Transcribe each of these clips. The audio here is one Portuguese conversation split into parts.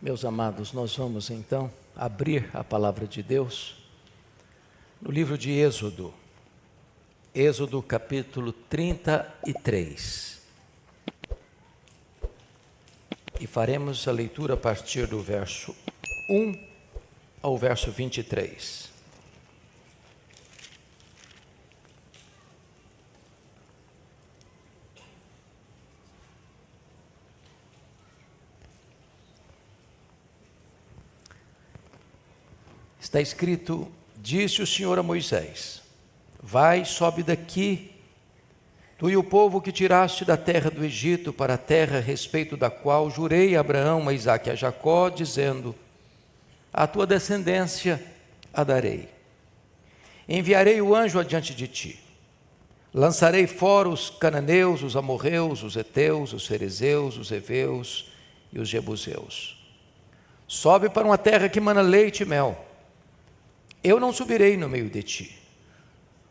Meus amados, nós vamos então abrir a palavra de Deus no livro de Êxodo, Êxodo capítulo 33. E faremos a leitura a partir do verso 1 ao verso 23. Está escrito: disse o Senhor a Moisés: vai, sobe daqui, tu e o povo que tiraste da terra do Egito para a terra a respeito da qual jurei a Abraão, a Isaque e a Jacó, dizendo: a tua descendência a darei. Enviarei o anjo adiante de ti. Lançarei fora os cananeus, os amorreus, os heteus, os ferezeus, os heveus e os jebuseus. Sobe para uma terra que mana leite e mel. Eu não subirei no meio de ti,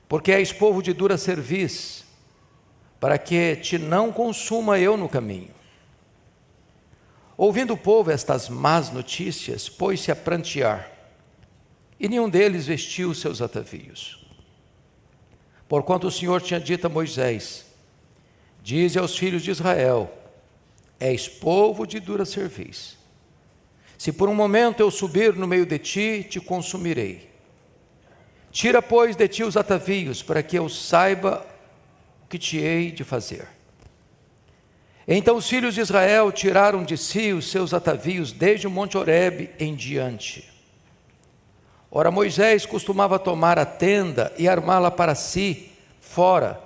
porque és povo de dura cerviz, para que te não consuma eu no caminho. Ouvindo o povo estas más notícias, pôs-se a prantear, e nenhum deles vestiu seus atavios. Porquanto o Senhor tinha dito a Moisés: dize aos filhos de Israel: és povo de dura cerviz. Se por um momento eu subir no meio de ti, te consumirei. Tira, pois, de ti os atavios, para que eu saiba o que te hei de fazer. Então os filhos de Israel tiraram de si os seus atavios desde o monte Horebe em diante. Ora, Moisés costumava tomar a tenda e armá-la para si, fora,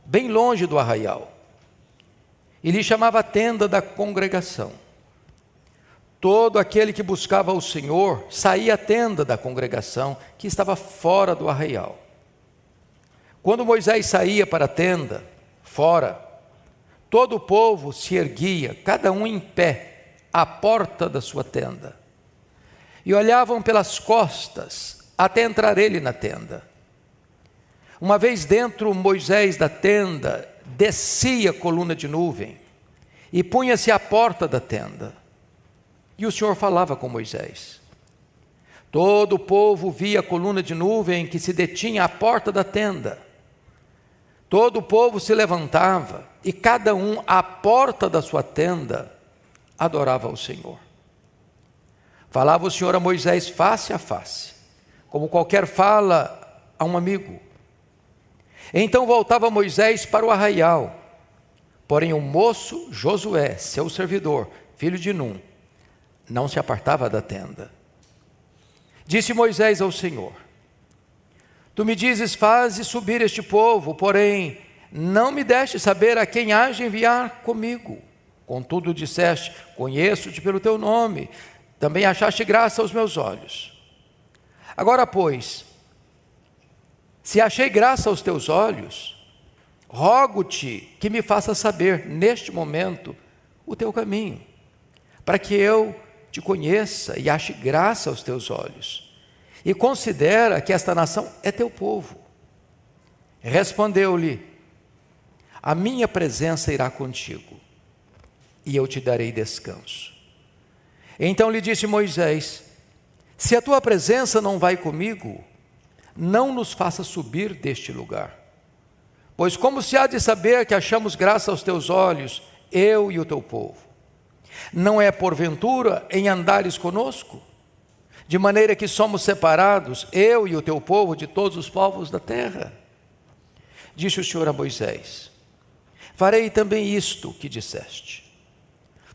bem longe do arraial. E lhe chamava a tenda da congregação. Todo aquele que buscava o Senhor saía à tenda da congregação, que estava fora do arraial. Quando Moisés saía para a tenda, fora, todo o povo se erguia, cada um em pé, à porta da sua tenda. E olhavam pelas costas, até entrar ele na tenda. Uma vez dentro Moisés da tenda, descia a coluna de nuvem, e punha-se à porta da tenda. E o Senhor falava com Moisés. Todo o povo via a coluna de nuvem que se detinha à porta da tenda. Todo o povo se levantava, e cada um à porta da sua tenda adorava ao Senhor. Falava o Senhor a Moisés face a face, como qualquer fala a um amigo. Então voltava Moisés para o arraial, porém o moço Josué, seu servidor, filho de Num, não se apartava da tenda. Disse Moisés ao Senhor: tu me dizes, faze subir este povo, porém não me deste saber a quem hás de enviar comigo. Contudo disseste: conheço-te pelo teu nome, também achaste graça aos meus olhos. Agora, pois, se achei graça aos teus olhos, rogo-te que me faças saber neste momento o teu caminho, para que eu te conheça e ache graça aos teus olhos, e considera que esta nação é teu povo. Respondeu-lhe: a minha presença irá contigo, e eu te darei descanso. Então lhe disse Moisés: se a tua presença não vai comigo, não nos faça subir deste lugar, pois como se há de saber que achamos graça aos teus olhos, eu e o teu povo? Não é porventura em andares conosco, de maneira que somos separados, eu e o teu povo, de todos os povos da terra? Disse o Senhor a Moisés: farei também isto que disseste,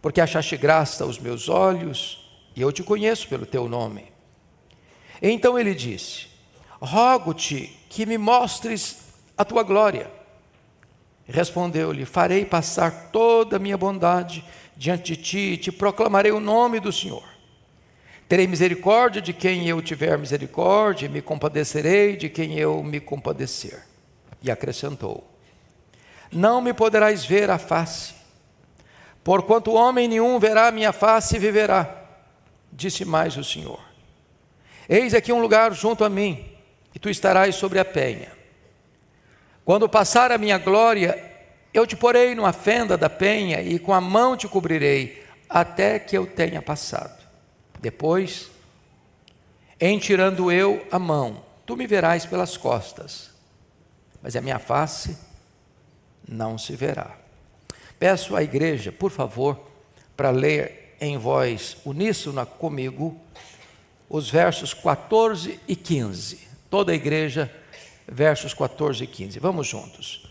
porque achaste graça aos meus olhos, e eu te conheço pelo teu nome. Então ele disse: rogo-te que me mostres a tua glória. Respondeu-lhe: farei passar toda a minha bondade diante de ti, e te proclamarei o nome do Senhor. Terei misericórdia de quem eu tiver misericórdia, e me compadecerei de quem eu me compadecer. E acrescentou: não me poderás ver a face, porquanto homem nenhum verá a minha face e viverá. Disse mais o Senhor: eis aqui um lugar junto a mim, e tu estarás sobre a penha. Quando passar a minha glória, eu te porei numa fenda da penha, e com a mão te cobrirei, até que eu tenha passado. Depois, em tirando eu a mão, tu me verás pelas costas, mas a minha face não se verá. Peço à igreja, por favor, para ler em voz uníssona comigo os versos 14 e 15. Toda a igreja, versos 14 e 15. Vamos juntos.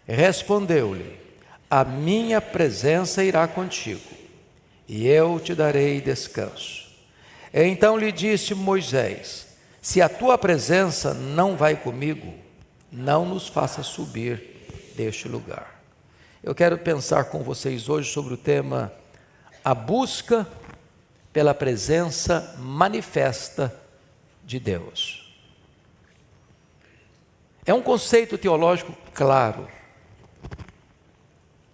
Respondeu-lhe: a minha presença irá contigo, e eu te darei descanso. Então lhe disse Moisés: se a tua presença não vai comigo, não nos faça subir deste lugar. Eu quero pensar com vocês hoje sobre o tema a busca pela presença manifesta de Deus. É um conceito teológico claro,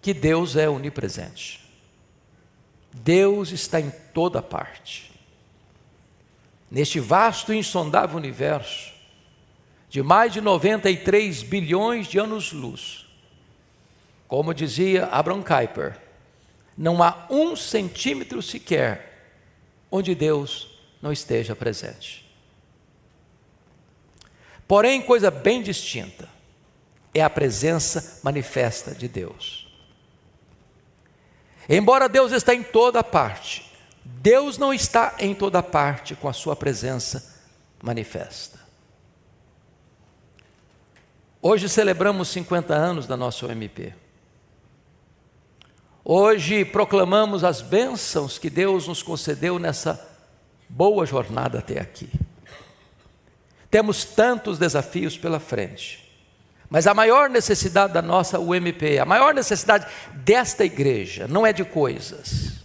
que Deus é onipresente. Deus está em toda parte. Neste vasto e insondável universo, de mais de 93 bilhões de anos-luz, como dizia Abraham Kuyper, não há 1 centímetro sequer onde Deus não esteja presente. Porém, coisa bem distinta é a presença manifesta de Deus. Embora Deus está em toda parte, Deus não está em toda parte com a sua presença manifesta. Hoje celebramos 50 anos da nossa UMP. Hoje proclamamos as bênçãos que Deus nos concedeu nessa boa jornada até aqui. Temos tantos desafios pela frente, mas a maior necessidade da nossa UMP, a maior necessidade desta igreja, não é de coisas,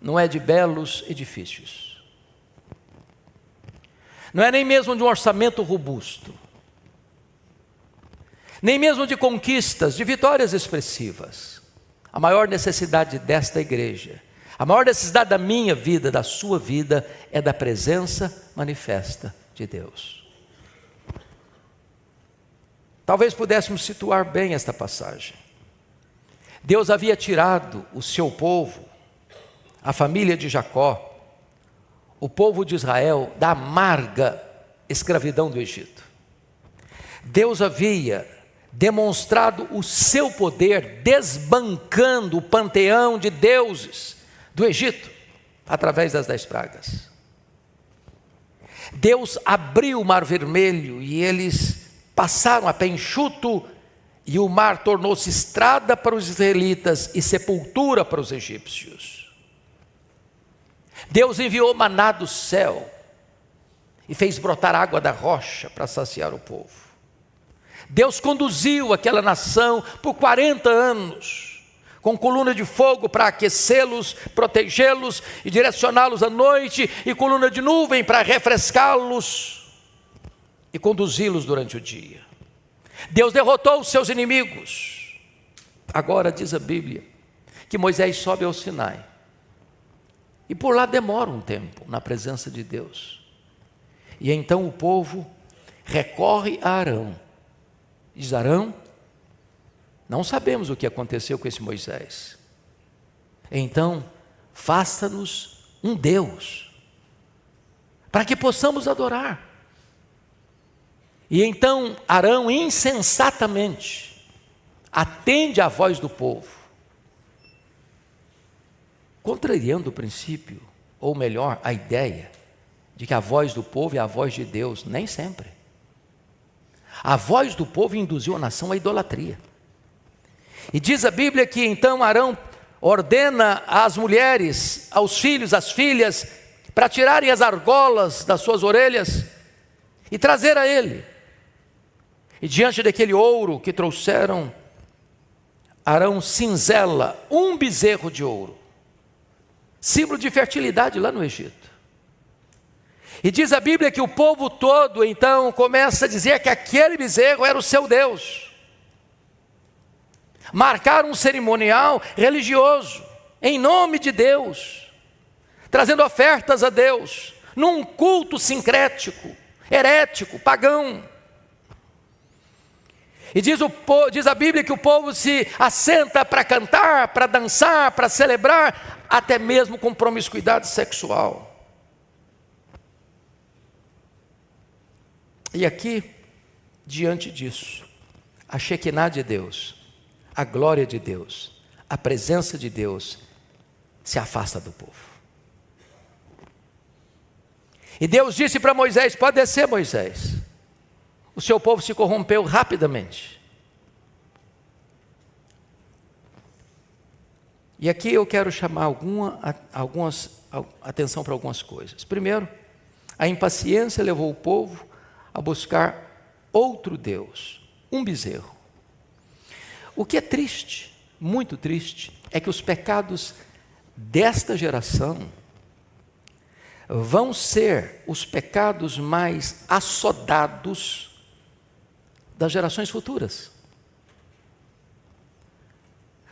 não é de belos edifícios, não é nem mesmo de um orçamento robusto, nem mesmo de conquistas, de vitórias expressivas. A maior necessidade desta igreja, a maior necessidade da minha vida, da sua vida, é da presença manifesta de Deus. Talvez pudéssemos situar bem esta passagem. Deus havia tirado o seu povo, a família de Jacó, o povo de Israel, da amarga escravidão do Egito. Deus havia demonstrado o seu poder, desbancando o panteão de deuses do Egito, através das 10 pragas. Deus abriu o mar vermelho e eles passaram a pé enxuto, e o mar tornou-se estrada para os israelitas e sepultura para os egípcios. Deus enviou maná do céu e fez brotar água da rocha para saciar o povo. Deus conduziu aquela nação por 40 anos, com coluna de fogo para aquecê-los, protegê-los e direcioná-los à noite, e coluna de nuvem para refrescá-los e conduzi-los durante o dia. Deus derrotou os seus inimigos. Agora diz a Bíblia que Moisés sobe ao Sinai, e por lá demora um tempo na presença de Deus, e então o povo recorre a Arão. Diz Arão: não sabemos o que aconteceu com esse Moisés, então faça-nos um Deus, para que possamos adorar. E então Arão insensatamente atende à voz do povo, contrariando o princípio, ou melhor, a ideia de que a voz do povo é a voz de Deus. Nem sempre. A voz do povo induziu a nação à idolatria. E diz a Bíblia que então Arão ordena às mulheres, aos filhos, às filhas, para tirarem as argolas das suas orelhas e trazer a ele. E diante daquele ouro que trouxeram, Arão cinzela um bezerro de ouro, símbolo de fertilidade lá no Egito. E diz a Bíblia que o povo todo então começa a dizer que aquele bezerro era o seu Deus. Marcaram um cerimonial religioso em nome de Deus, trazendo ofertas a Deus, num culto sincrético, herético, pagão. E diz a Bíblia que o povo se assenta para cantar, para dançar, para celebrar até mesmo com promiscuidade sexual. E aqui, diante disso, a Shekinah de Deus, a glória de Deus, a presença de Deus se afasta do povo. E Deus disse para Moisés: pode descer, Moisés. O seu povo se corrompeu rapidamente. E aqui eu quero chamar atenção para algumas coisas. Primeiro, a impaciência levou o povo a buscar outro Deus, um bezerro. O que é triste, muito triste, é que os pecados desta geração vão ser os pecados mais assodados das gerações futuras.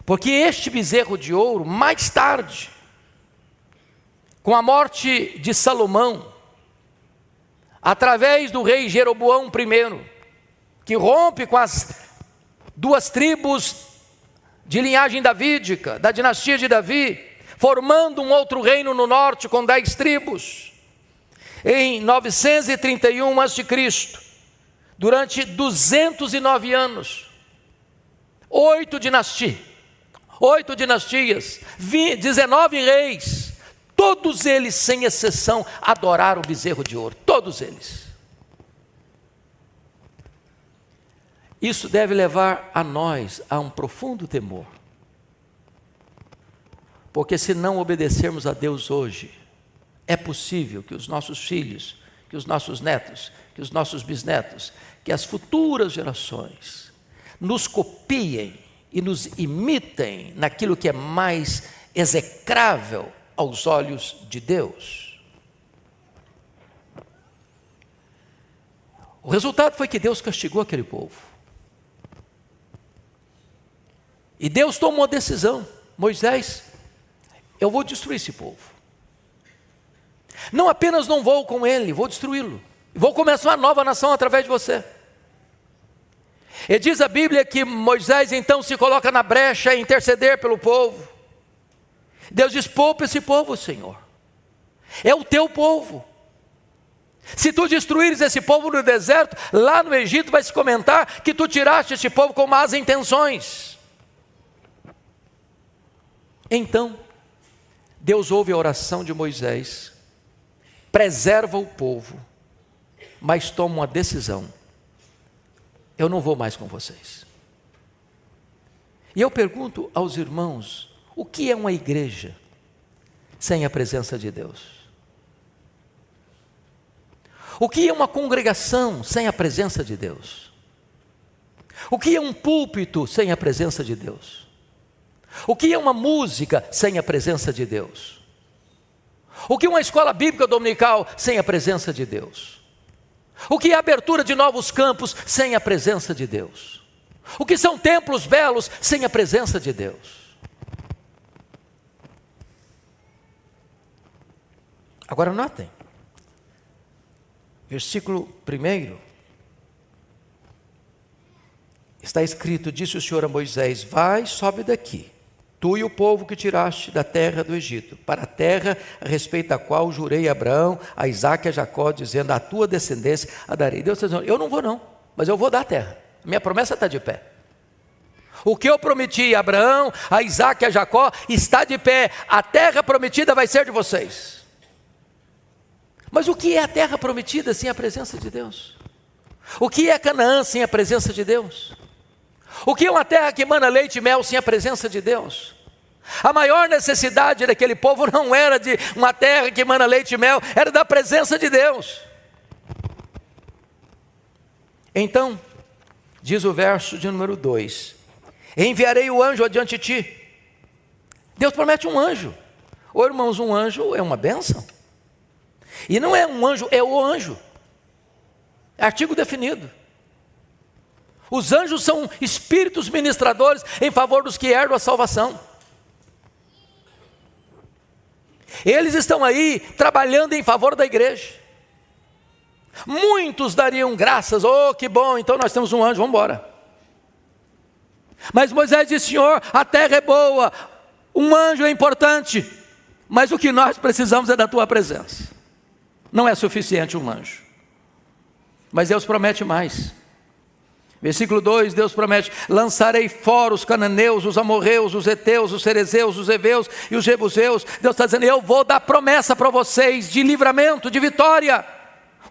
Porque este bezerro de ouro, mais tarde, com a morte de Salomão, através do rei Jeroboão I, que rompe com as duas tribos de linhagem davídica, da dinastia de Davi, formando um outro reino no norte com 10 tribos. Em 931 a.C., durante 209 anos, 8 dinastias, 19 reis, todos eles, sem exceção, adoraram o bezerro de ouro, todos eles. Isso deve levar a nós a um profundo temor, porque se não obedecermos a Deus hoje, é possível que os nossos filhos, que os nossos netos, que os nossos bisnetos, que as futuras gerações nos copiem e nos imitem naquilo que é mais execrável aos olhos de Deus. O resultado foi que Deus castigou aquele povo. E Deus tomou uma decisão: Moisés, eu vou destruir esse povo. Não apenas não vou com ele, vou destruí-lo. Vou começar uma nova nação através de você. E diz a Bíblia que Moisés então se coloca na brecha a interceder pelo povo. Deus diz: poupa esse povo, Senhor. É o teu povo. Se tu destruires esse povo no deserto, lá no Egito vai se comentar que tu tiraste esse povo com más intenções. Então, Deus ouve a oração de Moisés, preserva o povo, mas toma uma decisão: eu não vou mais com vocês. E eu pergunto aos irmãos: o que é uma igreja sem a presença de Deus? O que é uma congregação sem a presença de Deus? O que é um púlpito sem a presença de Deus? O que é uma música sem a presença de Deus? O que é uma escola bíblica dominical sem a presença de Deus? O que é a abertura de novos campos sem a presença de Deus? O que são templos belos sem a presença de Deus? Agora notem, versículo 1, está escrito: disse o Senhor a Moisés: vai, sobe daqui, tu e o povo que tiraste da terra do Egito, para a terra a respeito da qual jurei a Abraão, a Isaque e a Jacó, dizendo: a tua descendência a darei. Deus está dizendo: eu não vou não, mas eu vou dar a terra, minha promessa está de pé. O que eu prometi a Abraão, a Isaque e a Jacó está de pé, a terra prometida vai ser de vocês. Mas o que é a terra prometida sem a presença de Deus? O que é Canaã sem a presença de Deus? O que é uma terra que emana leite e mel sem a presença de Deus? A maior necessidade daquele povo não era de uma terra que emana leite e mel, era da presença de Deus. Então, diz o verso de número 2: enviarei o anjo adiante de ti. Deus promete um anjo. Ô irmãos, um anjo é uma bênção. E não é um anjo, é o anjo. É artigo definido. Os anjos são espíritos ministradores em favor dos que herdam a salvação. Eles estão aí trabalhando em favor da igreja. Muitos dariam graças: oh, que bom, então nós temos um anjo, vamos embora. Mas Moisés disse: Senhor, a terra é boa, um anjo é importante, mas o que nós precisamos é da tua presença. Não é suficiente um anjo, mas Deus promete mais. Versículo 2, Deus promete: lançarei fora os cananeus, os amorreus, os heteus, os cerezeus, os heveus e os jebuseus. Deus está dizendo: eu vou dar promessa para vocês de livramento, de vitória.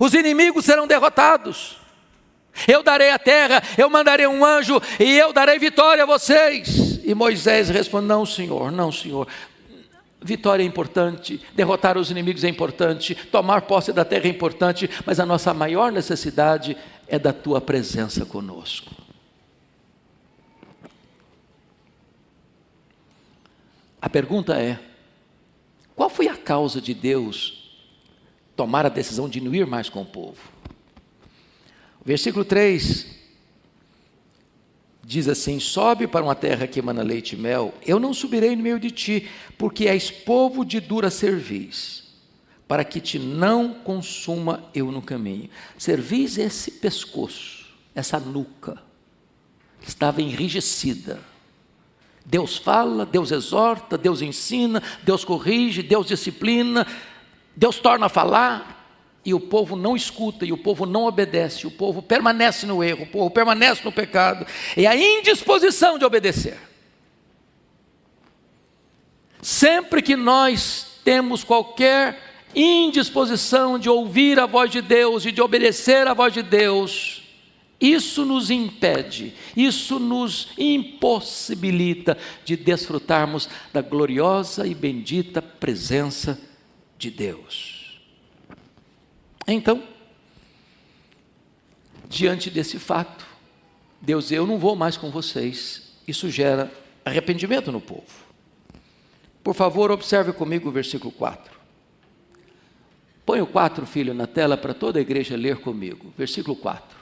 Os inimigos serão derrotados. Eu darei a terra, eu mandarei um anjo e eu darei vitória a vocês. E Moisés responde: não, Senhor, não, Senhor. Vitória é importante, derrotar os inimigos é importante, tomar posse da terra é importante, mas a nossa maior necessidade é da tua presença conosco. A pergunta é: qual foi a causa de Deus tomar a decisão de não ir mais com o povo? Versículo 3 diz assim: sobe para uma terra que emana leite e mel, eu não subirei no meio de ti, porque és povo de dura cerviz, para que te não consuma eu no caminho. Cerviz é esse pescoço, essa nuca, que estava enrijecida. Deus fala, Deus exorta, Deus ensina, Deus corrige, Deus disciplina, Deus torna a falar, e o povo não escuta, e o povo não obedece, o povo permanece no erro, o povo permanece no pecado, e a indisposição de obedecer. Sempre que nós temos qualquer indisposição de ouvir a voz de Deus e de obedecer a voz de Deus, isso nos impede, isso nos impossibilita de desfrutarmos da gloriosa e bendita presença de Deus. Então, diante desse fato, Deus diz: eu não vou mais com vocês. Isso gera arrependimento no povo. Por favor, observe comigo o versículo 4. Põe o 4, filho, na tela para toda a igreja ler comigo. Versículo 4.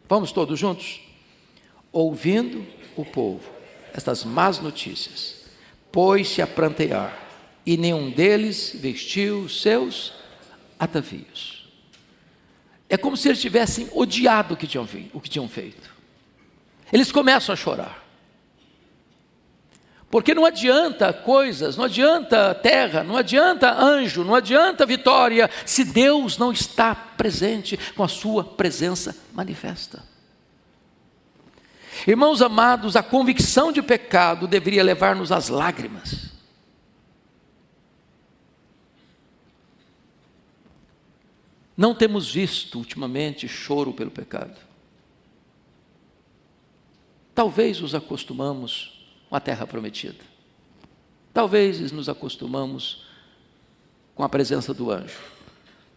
Vamos todos juntos? Ouvindo o povo estas más notícias, pôs-se a prantear, e nenhum deles vestiu seus atavios. É como se eles tivessem odiado o que tinham feito. Eles começam a chorar. Porque não adianta coisas, não adianta terra, não adianta anjo, não adianta vitória, se Deus não está presente com a sua presença manifesta. Irmãos amados, a convicção de pecado deveria levar-nos às lágrimas. Não temos visto ultimamente choro pelo pecado. Talvez nos acostumamos com a terra prometida. Talvez nos acostumamos com a presença do anjo.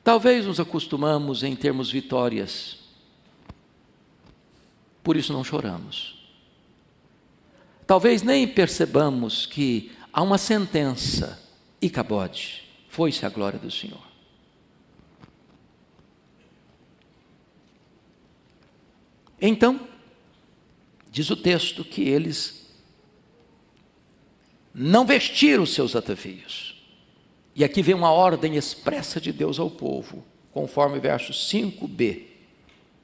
Talvez nos acostumamos em termos vitórias. Por isso não choramos. Talvez nem percebamos que há uma sentença: Icabode, foi-se a glória do Senhor. Então, diz o texto que eles não vestiram os seus atavios. E aqui vem uma ordem expressa de Deus ao povo, conforme versos 5b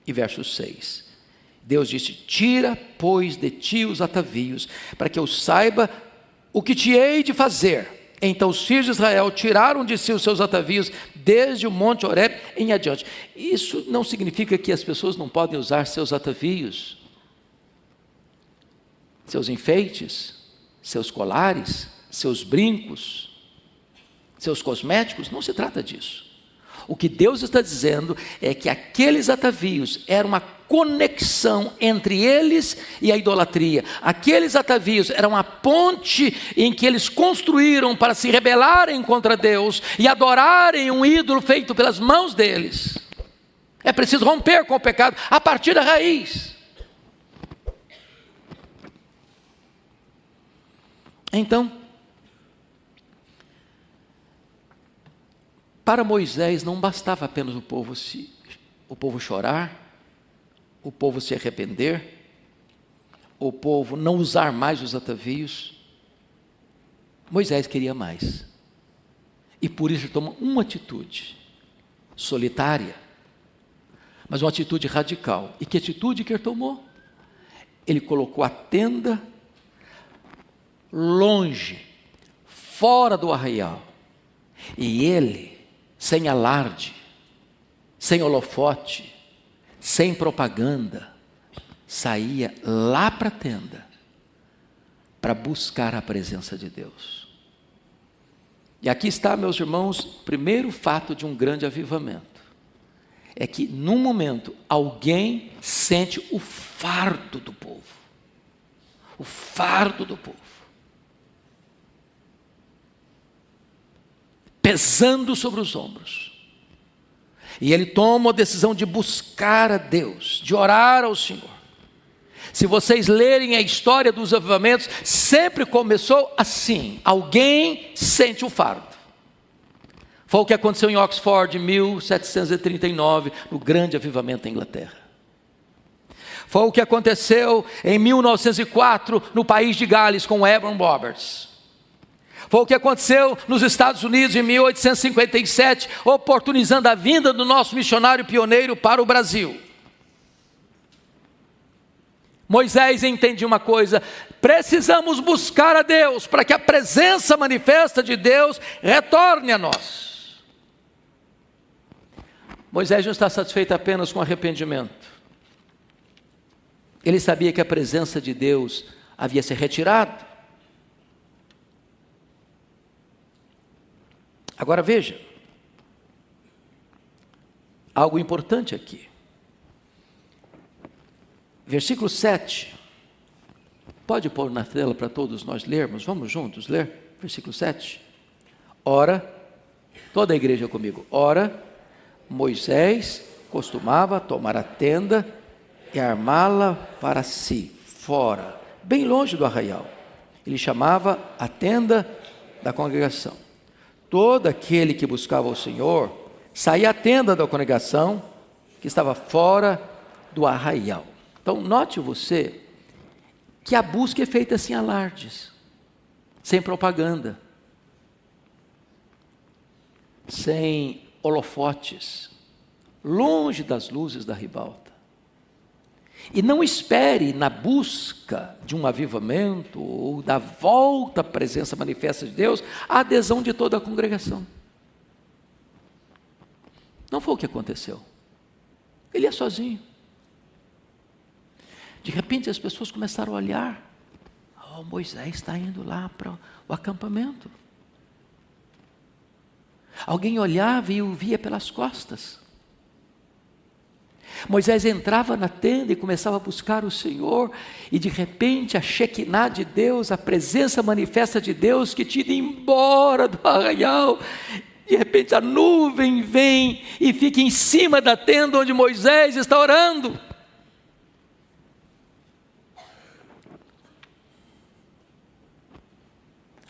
e verso 6. Deus disse: tira, pois, de ti os atavios, para que eu saiba o que te hei de fazer. Então os filhos de Israel tiraram de si os seus atavios, desde o monte Horebe em adiante. Isso não significa que as pessoas não podem usar seus atavios, seus enfeites, seus colares, seus brincos, seus cosméticos. Não se trata disso. O que Deus está dizendo é que aqueles atavios eram uma conexão entre eles e a idolatria. Aqueles atavios eram a ponte em que eles construíram para se rebelarem contra Deus e adorarem um ídolo feito pelas mãos deles. É preciso romper com o pecado a partir da raiz. Então, para Moisés não bastava apenas o povo chorar, o povo se arrepender, o povo não usar mais os atavios. Moisés queria mais. E por isso ele toma uma atitude solitária, mas uma atitude radical. E que atitude que ele tomou? Ele colocou a tenda longe, fora do arraial, E ele, sem alarde, sem holofote, sem propaganda, saía lá para a tenda para buscar a presença de Deus. E aqui está, meus irmãos, o primeiro fato de um grande avivamento. É que, num momento, alguém sente o fardo do povo. O fardo do povo. Pesando sobre os ombros. E ele toma a decisão de buscar a Deus, de orar ao Senhor. Se vocês lerem a história dos avivamentos, sempre começou assim: alguém sente o fardo. Foi o que aconteceu em Oxford em 1739, no grande avivamento da Inglaterra. Foi o que aconteceu em 1904, no país de Gales, com Evan Roberts. Foi o que aconteceu nos Estados Unidos em 1857, oportunizando a vinda do nosso missionário pioneiro para o Brasil. Moisés entendia uma coisa: precisamos buscar a Deus, para que a presença manifesta de Deus retorne a nós. Moisés não está satisfeito apenas com arrependimento. Ele sabia que a presença de Deus havia se retirado. Agora veja, algo importante aqui. Versículo 7. Pode pôr na tela para todos nós lermos? Vamos juntos ler? Versículo 7. Ora, toda a igreja comigo. Ora, Moisés costumava tomar a tenda e armá-la para si, fora, bem longe do arraial. Ele chamava a tenda da congregação. Todo aquele que buscava o Senhor saía à tenda da congregação, que estava fora do arraial. Então, note você que a busca é feita sem alardes, sem propaganda, sem holofotes, longe das luzes da ribalta. E não espere, na busca de um avivamento ou da volta à presença manifesta de Deus, a adesão de toda a congregação. Não foi o que aconteceu. Ele ia sozinho. De repente as pessoas começaram a olhar: oh, Moisés está indo lá para o acampamento. Alguém olhava e o via pelas costas. Moisés entrava na tenda e começava a buscar o Senhor, e de repente a Shekinah de Deus, a presença manifesta de Deus que tinha ido embora do arraial, de repente a nuvem vem e fica em cima da tenda onde Moisés está orando.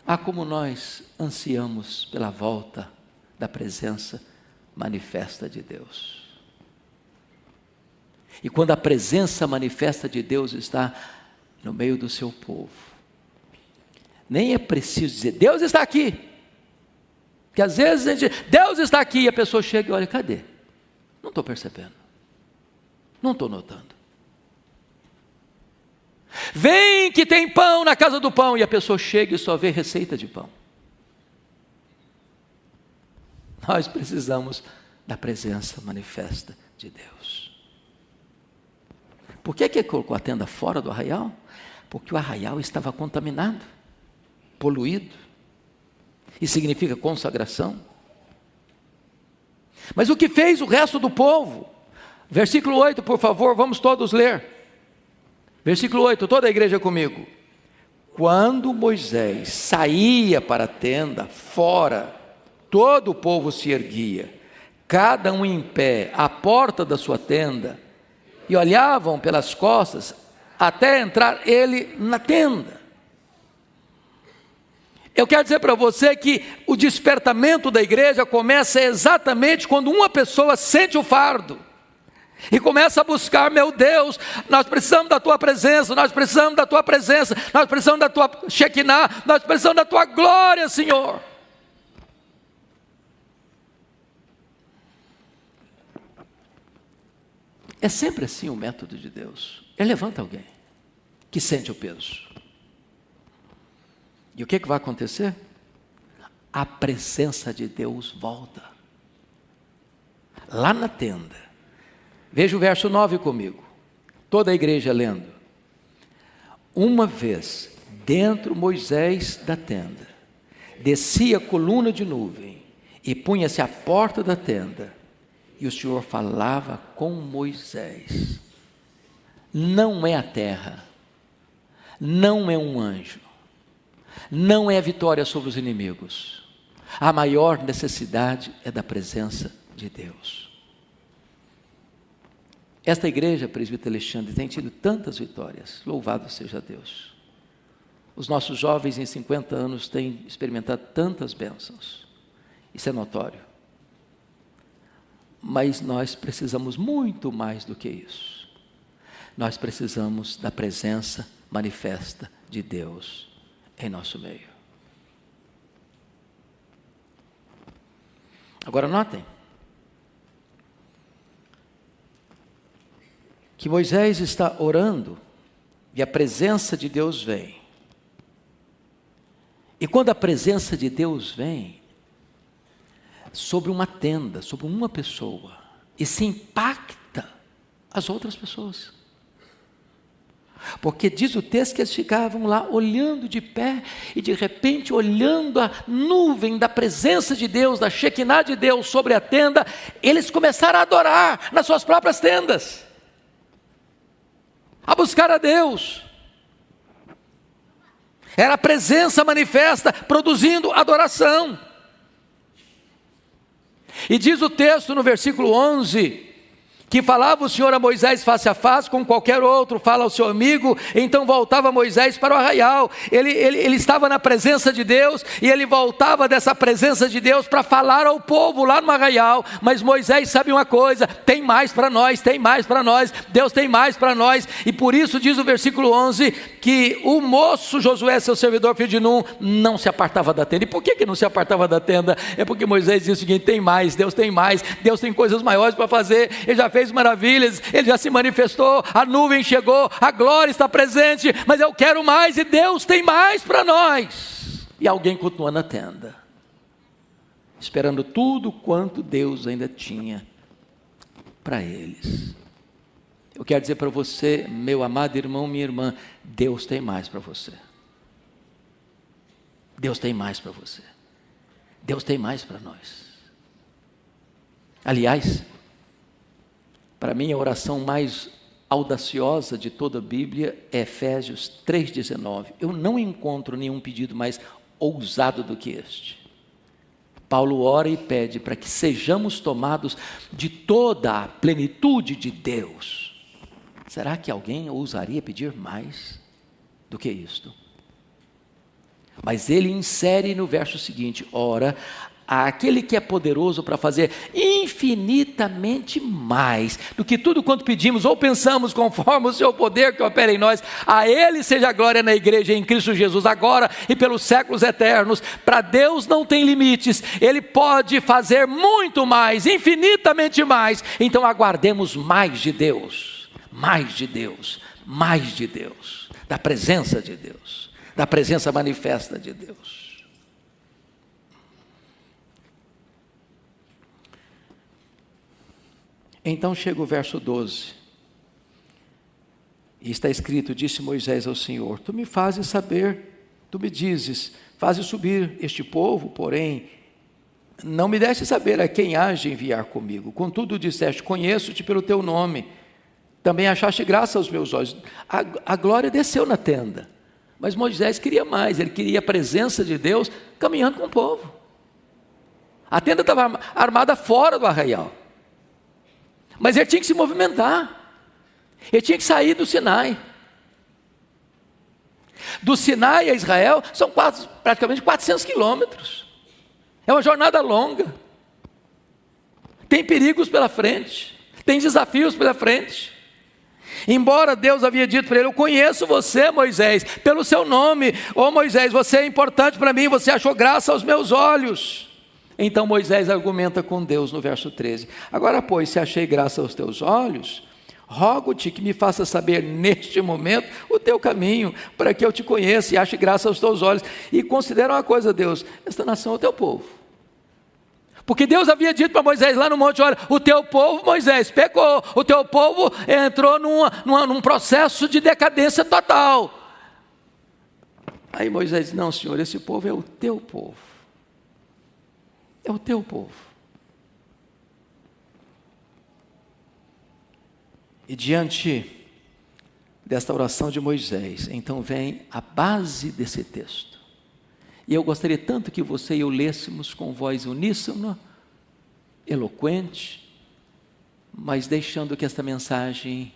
Ah, como nós ansiamos pela volta da presença manifesta de Deus. E quando a presença manifesta de Deus está no meio do seu povo, nem é preciso dizer: Deus está aqui. Porque às vezes a gente diz: Deus está aqui, e a pessoa chega e olha: cadê? Não estou percebendo, não estou notando. Vem que tem pão na casa do pão, e a pessoa chega e só vê receita de pão. Nós precisamos da presença manifesta de Deus. Por que ele colocou a tenda fora do arraial? Porque o arraial estava contaminado, poluído. Isso significa consagração. Mas o que fez o resto do povo? Versículo 8, por favor, vamos todos ler. Versículo 8, toda a igreja comigo. Quando Moisés saía para a tenda, fora, todo o povo se erguia, cada um em pé, à porta da sua tenda, e olhavam pelas costas, até entrar ele na tenda. Eu quero dizer para você que o despertamento da igreja começa exatamente quando uma pessoa sente o fardo, e começa a buscar: meu Deus, nós precisamos da tua presença, nós precisamos da tua presença, nós precisamos da tua Shekinah, nós precisamos da tua glória, Senhor. É sempre assim o método de Deus. Ele levanta alguém que sente o peso. E o que vai acontecer? a presença de Deus volta. Lá na tenda. Veja o verso 9 comigo. Toda a igreja lendo. Uma vez, dentro Moisés da tenda, descia a coluna de nuvem e punha-se à porta da tenda, e o Senhor falava com Moisés. Não é a terra, não é um anjo, não é a vitória sobre os inimigos. A maior necessidade é da presença de Deus. Esta igreja, presbítero Alexandre, tem tido tantas vitórias, louvado seja Deus. Os nossos jovens em 50 anos têm experimentado tantas bênçãos, isso é notório. Mas nós precisamos muito mais do que isso. Nós precisamos da presença manifesta de Deus em nosso meio. Agora notem que Moisés está orando e a presença de Deus vem. E quando a presença de Deus vem sobre uma tenda, sobre uma pessoa, e se impacta as outras pessoas. Porque diz o texto que eles ficavam lá olhando de pé, e de repente olhando a nuvem da presença de Deus, da Shekinah de Deus sobre a tenda, eles começaram a adorar nas suas próprias tendas, a buscar a Deus. Era a presença manifesta produzindo adoração. E diz o texto no versículo 11, que falava o Senhor a Moisés face a face, com qualquer outro fala ao seu amigo. Então voltava Moisés para o arraial, ele estava na presença de Deus, e ele voltava dessa presença de Deus para falar ao povo lá no arraial. Mas Moisés sabe uma coisa, tem mais para nós, tem mais para nós, Deus tem mais para nós. E por isso diz o versículo 11, que o moço Josué, seu servidor, filho de Nun, não se apartava da tenda. E por que não se apartava da tenda? É porque Moisés disse o seguinte: tem mais, Deus tem coisas maiores para fazer, ele já fez maravilhas, ele já se manifestou, a nuvem chegou, a glória está presente, mas eu quero mais, e Deus tem mais para nós. E alguém continua na tenda, esperando tudo quanto Deus ainda tinha para eles. Eu quero dizer para você, meu amado irmão, minha irmã, Deus tem mais para você. Deus tem mais para você. Deus tem mais para nós. Aliás, para mim a oração mais audaciosa de toda a Bíblia é Efésios 3,19. Eu não encontro nenhum pedido mais ousado do que este. Paulo ora e pede para que sejamos tomados de toda a plenitude de Deus. Será que alguém ousaria pedir mais do que isto? Mas ele insere no verso seguinte: ora, aquele que é poderoso para fazer infinitamente mais do que tudo quanto pedimos ou pensamos, conforme o seu poder que opera em nós, a ele seja a glória na igreja em Cristo Jesus, agora e pelos séculos eternos. Para Deus não tem limites, ele pode fazer muito mais, infinitamente mais. Então aguardemos mais de Deus, mais de Deus, mais de Deus, da presença de Deus, da presença manifesta de Deus. Então chega o verso 12, e está escrito: disse Moisés ao Senhor: tu me fazes saber, tu me dizes, fazes subir este povo, porém não me deste saber a quem há de enviar comigo. Contudo disseste: conheço-te pelo teu nome, também achaste graça aos meus olhos. A glória desceu na tenda, mas Moisés queria mais, ele queria a presença de Deus caminhando com o povo. A tenda estava armada fora do arraial, mas ele tinha que se movimentar, ele tinha que sair do Sinai. Do Sinai a Israel são praticamente 400 quilômetros, é uma jornada longa, tem perigos pela frente, tem desafios pela frente. Embora Deus havia dito para ele: eu conheço você, Moisés, pelo seu nome, Moisés, você é importante para mim, você achou graça aos meus olhos. Então Moisés argumenta com Deus no verso 13: agora pois, se achei graça aos teus olhos, rogo-te que me faça saber neste momento o teu caminho, para que eu te conheça e ache graça aos teus olhos. E considera uma coisa, Deus, esta nação é o teu povo. Porque Deus havia dito para Moisés lá no monte: olha, o teu povo, Moisés, pecou, o teu povo entrou num processo de decadência total. Aí Moisés disse: não, Senhor, esse povo é o teu povo. É o teu povo. E diante desta oração de Moisés, então vem a base desse texto. E eu gostaria tanto que você e eu lêssemos com voz uníssona, eloquente, mas deixando que esta mensagem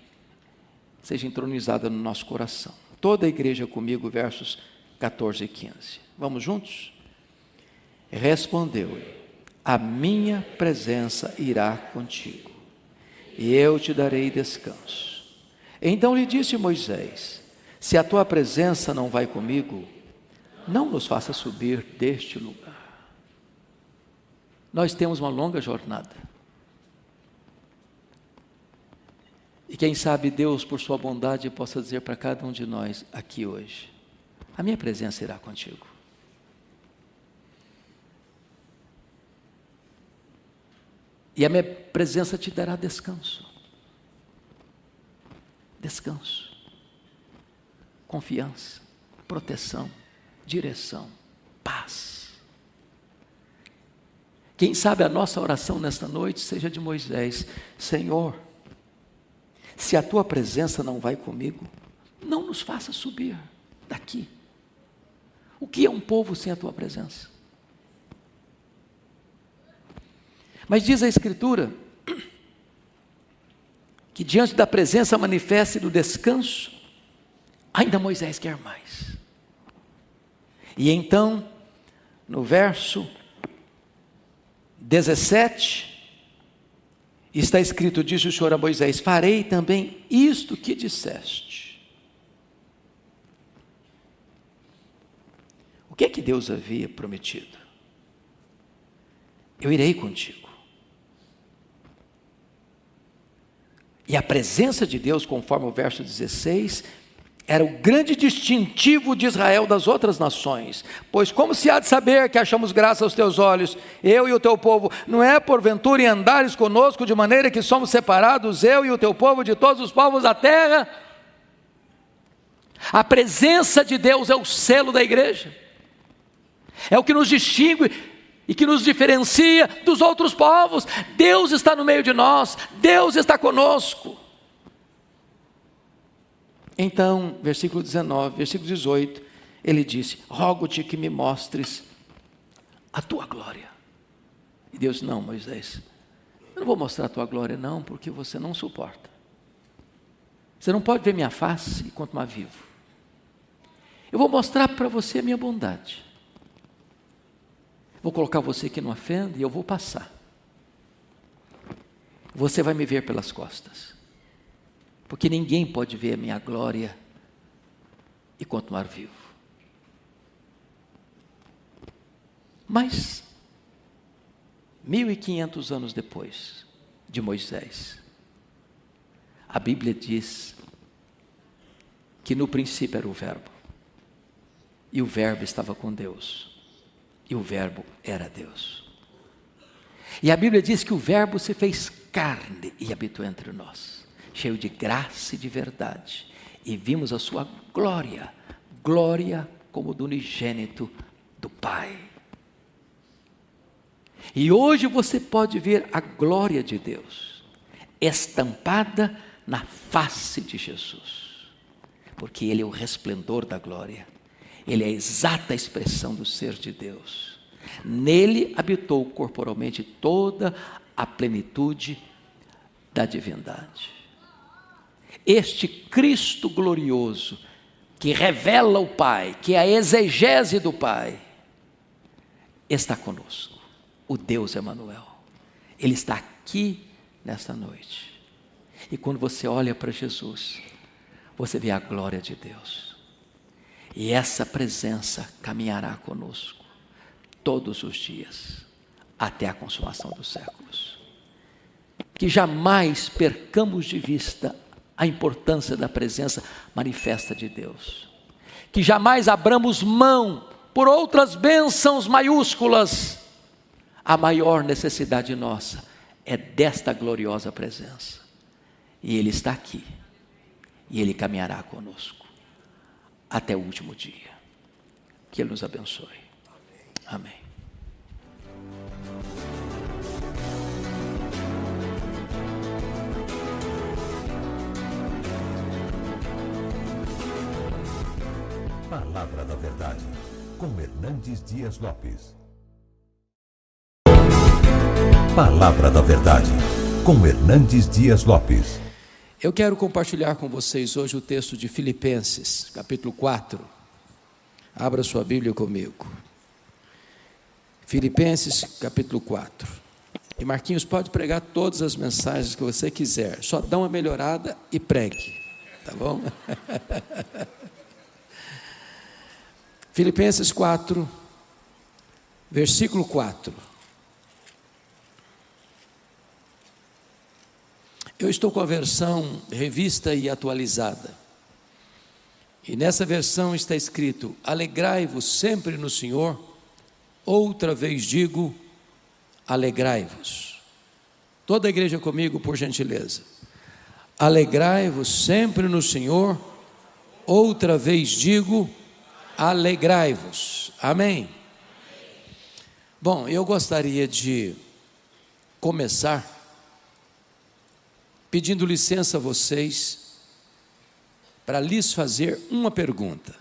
seja entronizada no nosso coração. Toda a igreja comigo, versos 14 e 15. Vamos juntos? Respondeu-lhe: a minha presença irá contigo, e eu te darei descanso. Então lhe disse Moisés: se a tua presença não vai comigo, não nos faça subir deste lugar. Nós temos uma longa jornada. E quem sabe Deus, por sua bondade, possa dizer para cada um de nós aqui hoje: a minha presença irá contigo. E a minha presença te dará descanso. Descanso, confiança, proteção, direção, paz. Quem sabe a nossa oração nesta noite seja de Moisés: Senhor, se a tua presença não vai comigo, não nos faça subir daqui. O que é um povo sem a tua presença? Mas diz a Escritura que diante da presença manifesta e do descanso, ainda Moisés quer mais. E então, no verso 17, está escrito: disse o Senhor a Moisés: farei também isto que disseste. O que é que Deus havia prometido? Eu irei contigo. E a presença de Deus, conforme o verso 16, era o grande distintivo de Israel das outras nações. Pois como se há de saber que achamos graça aos teus olhos, eu e o teu povo, não é porventura em andares conosco, de maneira que somos separados, eu e o teu povo, de todos os povos da terra? A presença de Deus é o selo da igreja, é o que nos distingue e que nos diferencia dos outros povos. Deus está no meio de nós, Deus está conosco. Então, versículo 19, versículo 18, ele disse: rogo-te que me mostres a tua glória. E Deus: não, Moisés, eu não vou mostrar a tua glória não, porque você não suporta. Você não pode ver minha face enquanto mais vivo. Eu vou mostrar para você a minha bondade. Vou colocar você aqui numa fenda e eu vou passar. Você vai me ver pelas costas, porque ninguém pode ver a minha glória e continuar vivo. Mas 1500 anos depois de Moisés, a Bíblia diz que no princípio era o Verbo, e o Verbo estava com Deus, e o Verbo era Deus. E a Bíblia diz que o Verbo se fez carne e habitou entre nós, cheio de graça e de verdade, e vimos a sua glória, glória como do unigênito do Pai. E hoje você pode ver a glória de Deus estampada na face de Jesus, porque Ele é o resplendor da glória, Ele é a exata expressão do ser de Deus. Nele habitou corporalmente toda a plenitude da divindade. Este Cristo glorioso, que revela o Pai, que é a exegese do Pai, está conosco, o Deus Emanuel. Ele está aqui nesta noite. E quando você olha para Jesus, você vê a glória de Deus. E essa presença caminhará conosco todos os dias, até a consumação dos séculos. Que jamais percamos de vista a importância da presença manifesta de Deus. Que jamais abramos mão por outras bênçãos maiúsculas. A maior necessidade nossa é desta gloriosa presença. E Ele está aqui. E Ele caminhará conosco até o último dia. Que Ele nos abençoe. Amém. Palavra da Verdade, com Hernandes Dias Lopes. Palavra da Verdade, com Hernandes Dias Lopes. Eu quero compartilhar com vocês hoje o texto de Filipenses, capítulo 4. Abra sua Bíblia comigo. Filipenses, capítulo 4. E Marquinhos, pode pregar todas as mensagens que você quiser, só dá uma melhorada e pregue, tá bom? Filipenses 4, versículo 4. Eu estou com a versão revista e atualizada. E nessa versão está escrito: alegrai-vos sempre no Senhor. Outra vez digo, alegrai-vos. Toda a igreja comigo, por gentileza. Alegrai-vos sempre no Senhor. Outra vez digo, alegrai-vos. Amém? Bom, eu gostaria de começar pedindo licença a vocês para lhes fazer uma pergunta.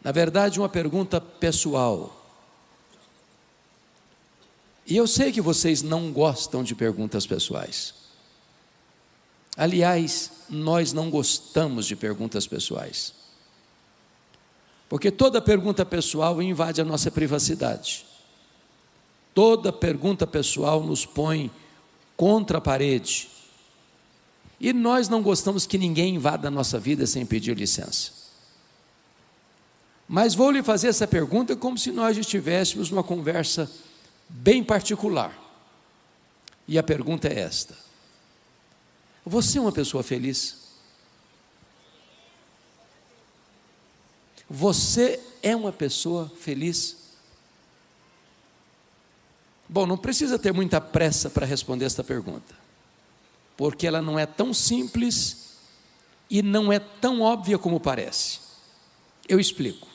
Na verdade, uma pergunta pessoal. E eu sei que vocês não gostam de perguntas pessoais. Aliás, nós não gostamos de perguntas pessoais. Porque toda pergunta pessoal invade a nossa privacidade. Toda pergunta pessoal nos põe contra a parede. E nós não gostamos que ninguém invada a nossa vida sem pedir licença. Mas vou lhe fazer essa pergunta como se nós estivéssemos numa conversa bem particular. E a pergunta é esta: você é uma pessoa feliz? Você é uma pessoa feliz? Bom, não precisa ter muita pressa para responder esta pergunta, porque ela não é tão simples e não é tão óbvia como parece. Eu explico.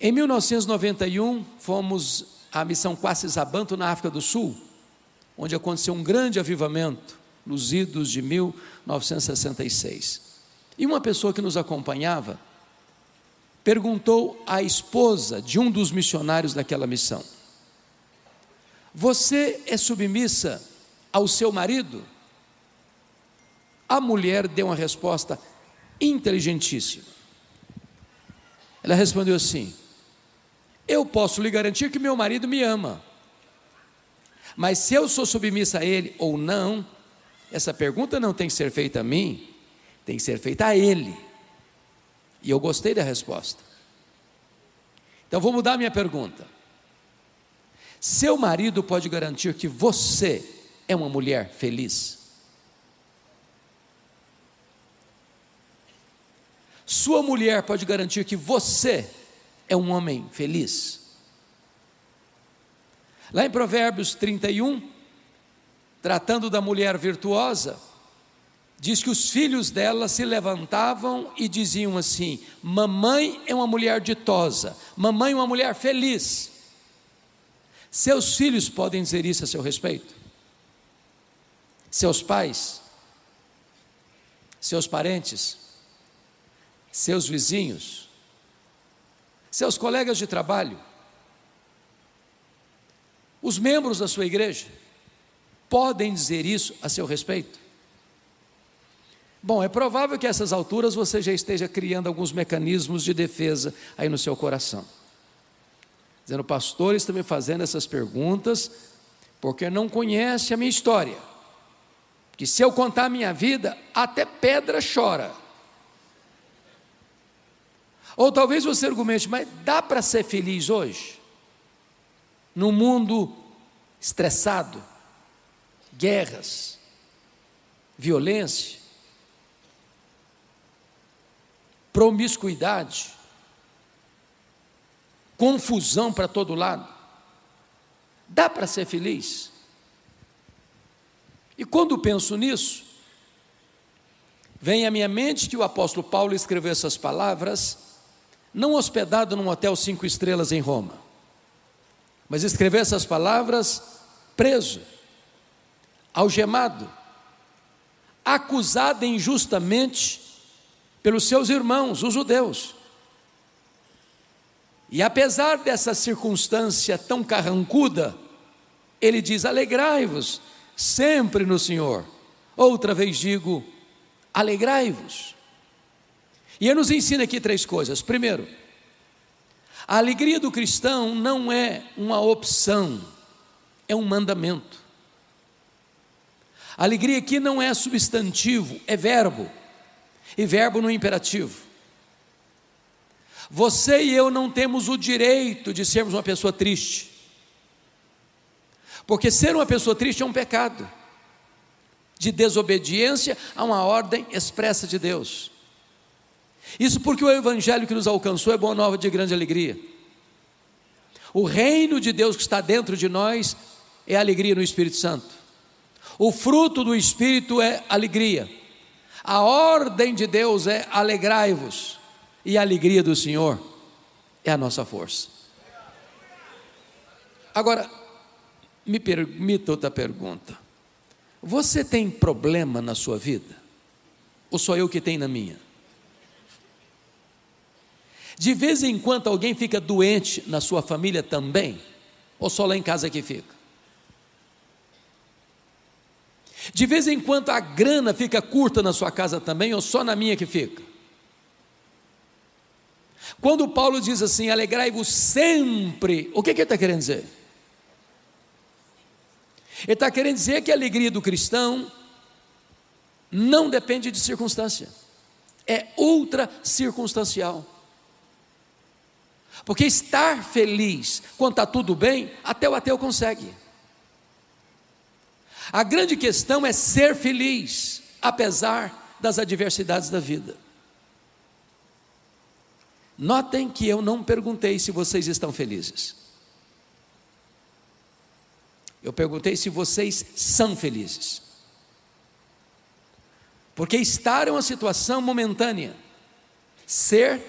Em 1991, fomos à missão Kwasi-Zabanto, na África do Sul, onde aconteceu um grande avivamento, nos idos de 1966. E uma pessoa que nos acompanhava perguntou à esposa de um dos missionários daquela missão: você é submissa ao seu marido? A mulher deu uma resposta inteligentíssima. Ela respondeu assim: eu posso lhe garantir que meu marido me ama, mas se eu sou submissa a ele ou não, essa pergunta não tem que ser feita a mim, tem que ser feita a ele. E eu gostei da resposta. Então vou mudar a minha pergunta. Seu marido pode garantir que você é uma mulher feliz? Sua mulher pode garantir que você é um homem feliz? Lá em Provérbios 31, tratando da mulher virtuosa, diz que os filhos dela se levantavam e diziam assim: mamãe é uma mulher ditosa, mamãe é uma mulher feliz. Seus filhos podem dizer isso a seu respeito? Seus pais? Seus parentes? Seus vizinhos? Seus colegas de trabalho? Os membros da sua igreja podem dizer isso a seu respeito? Bom, é provável que a essas alturas você já esteja criando alguns mecanismos de defesa aí no seu coração, dizendo: pastor, está me fazendo essas perguntas porque não conhece a minha história, que se eu contar a minha vida, até pedra chora. Ou talvez você argumente: mas dá para ser feliz hoje? Num mundo estressado, guerras, violência, promiscuidade, confusão para todo lado. Dá para ser feliz? E quando penso nisso, vem à minha mente que o apóstolo Paulo escreveu essas palavras, não hospedado num hotel 5 estrelas em Roma, mas escreveu essas palavras preso, algemado, acusado injustamente pelos seus irmãos, os judeus. E apesar dessa circunstância tão carrancuda, ele diz: alegrai-vos sempre no Senhor. Outra vez digo, alegrai-vos. E ele nos ensina aqui 3 coisas. Primeiro, a alegria do cristão não é uma opção, é um mandamento. A alegria aqui não é substantivo, é verbo, e verbo no imperativo. Você e eu não temos o direito de sermos uma pessoa triste, porque ser uma pessoa triste é um pecado de desobediência a uma ordem expressa de Deus. Isso porque o evangelho que nos alcançou é boa nova de grande alegria. O reino de Deus que está dentro de nós é alegria no Espírito Santo. O fruto do Espírito é alegria. A ordem de Deus é alegrai-vos, e a alegria do Senhor é a nossa força. Agora, me permita outra pergunta. Você tem problema na sua vida? Ou só eu que tenho na minha? De vez em quando alguém fica doente na sua família também? Ou só lá em casa que fica? De vez em quando a grana fica curta na sua casa também? Ou só na minha que fica? Quando Paulo diz assim, alegrai-vos sempre, o que ele está querendo dizer? Ele está querendo dizer que a alegria do cristão não depende de circunstância, é ultra circunstancial. Porque estar feliz quando está tudo bem, até o ateu consegue. A grande questão é ser feliz, apesar das adversidades da vida. Notem que eu não perguntei se vocês estão felizes. Eu perguntei se vocês são felizes. Porque estar é uma situação momentânea. Ser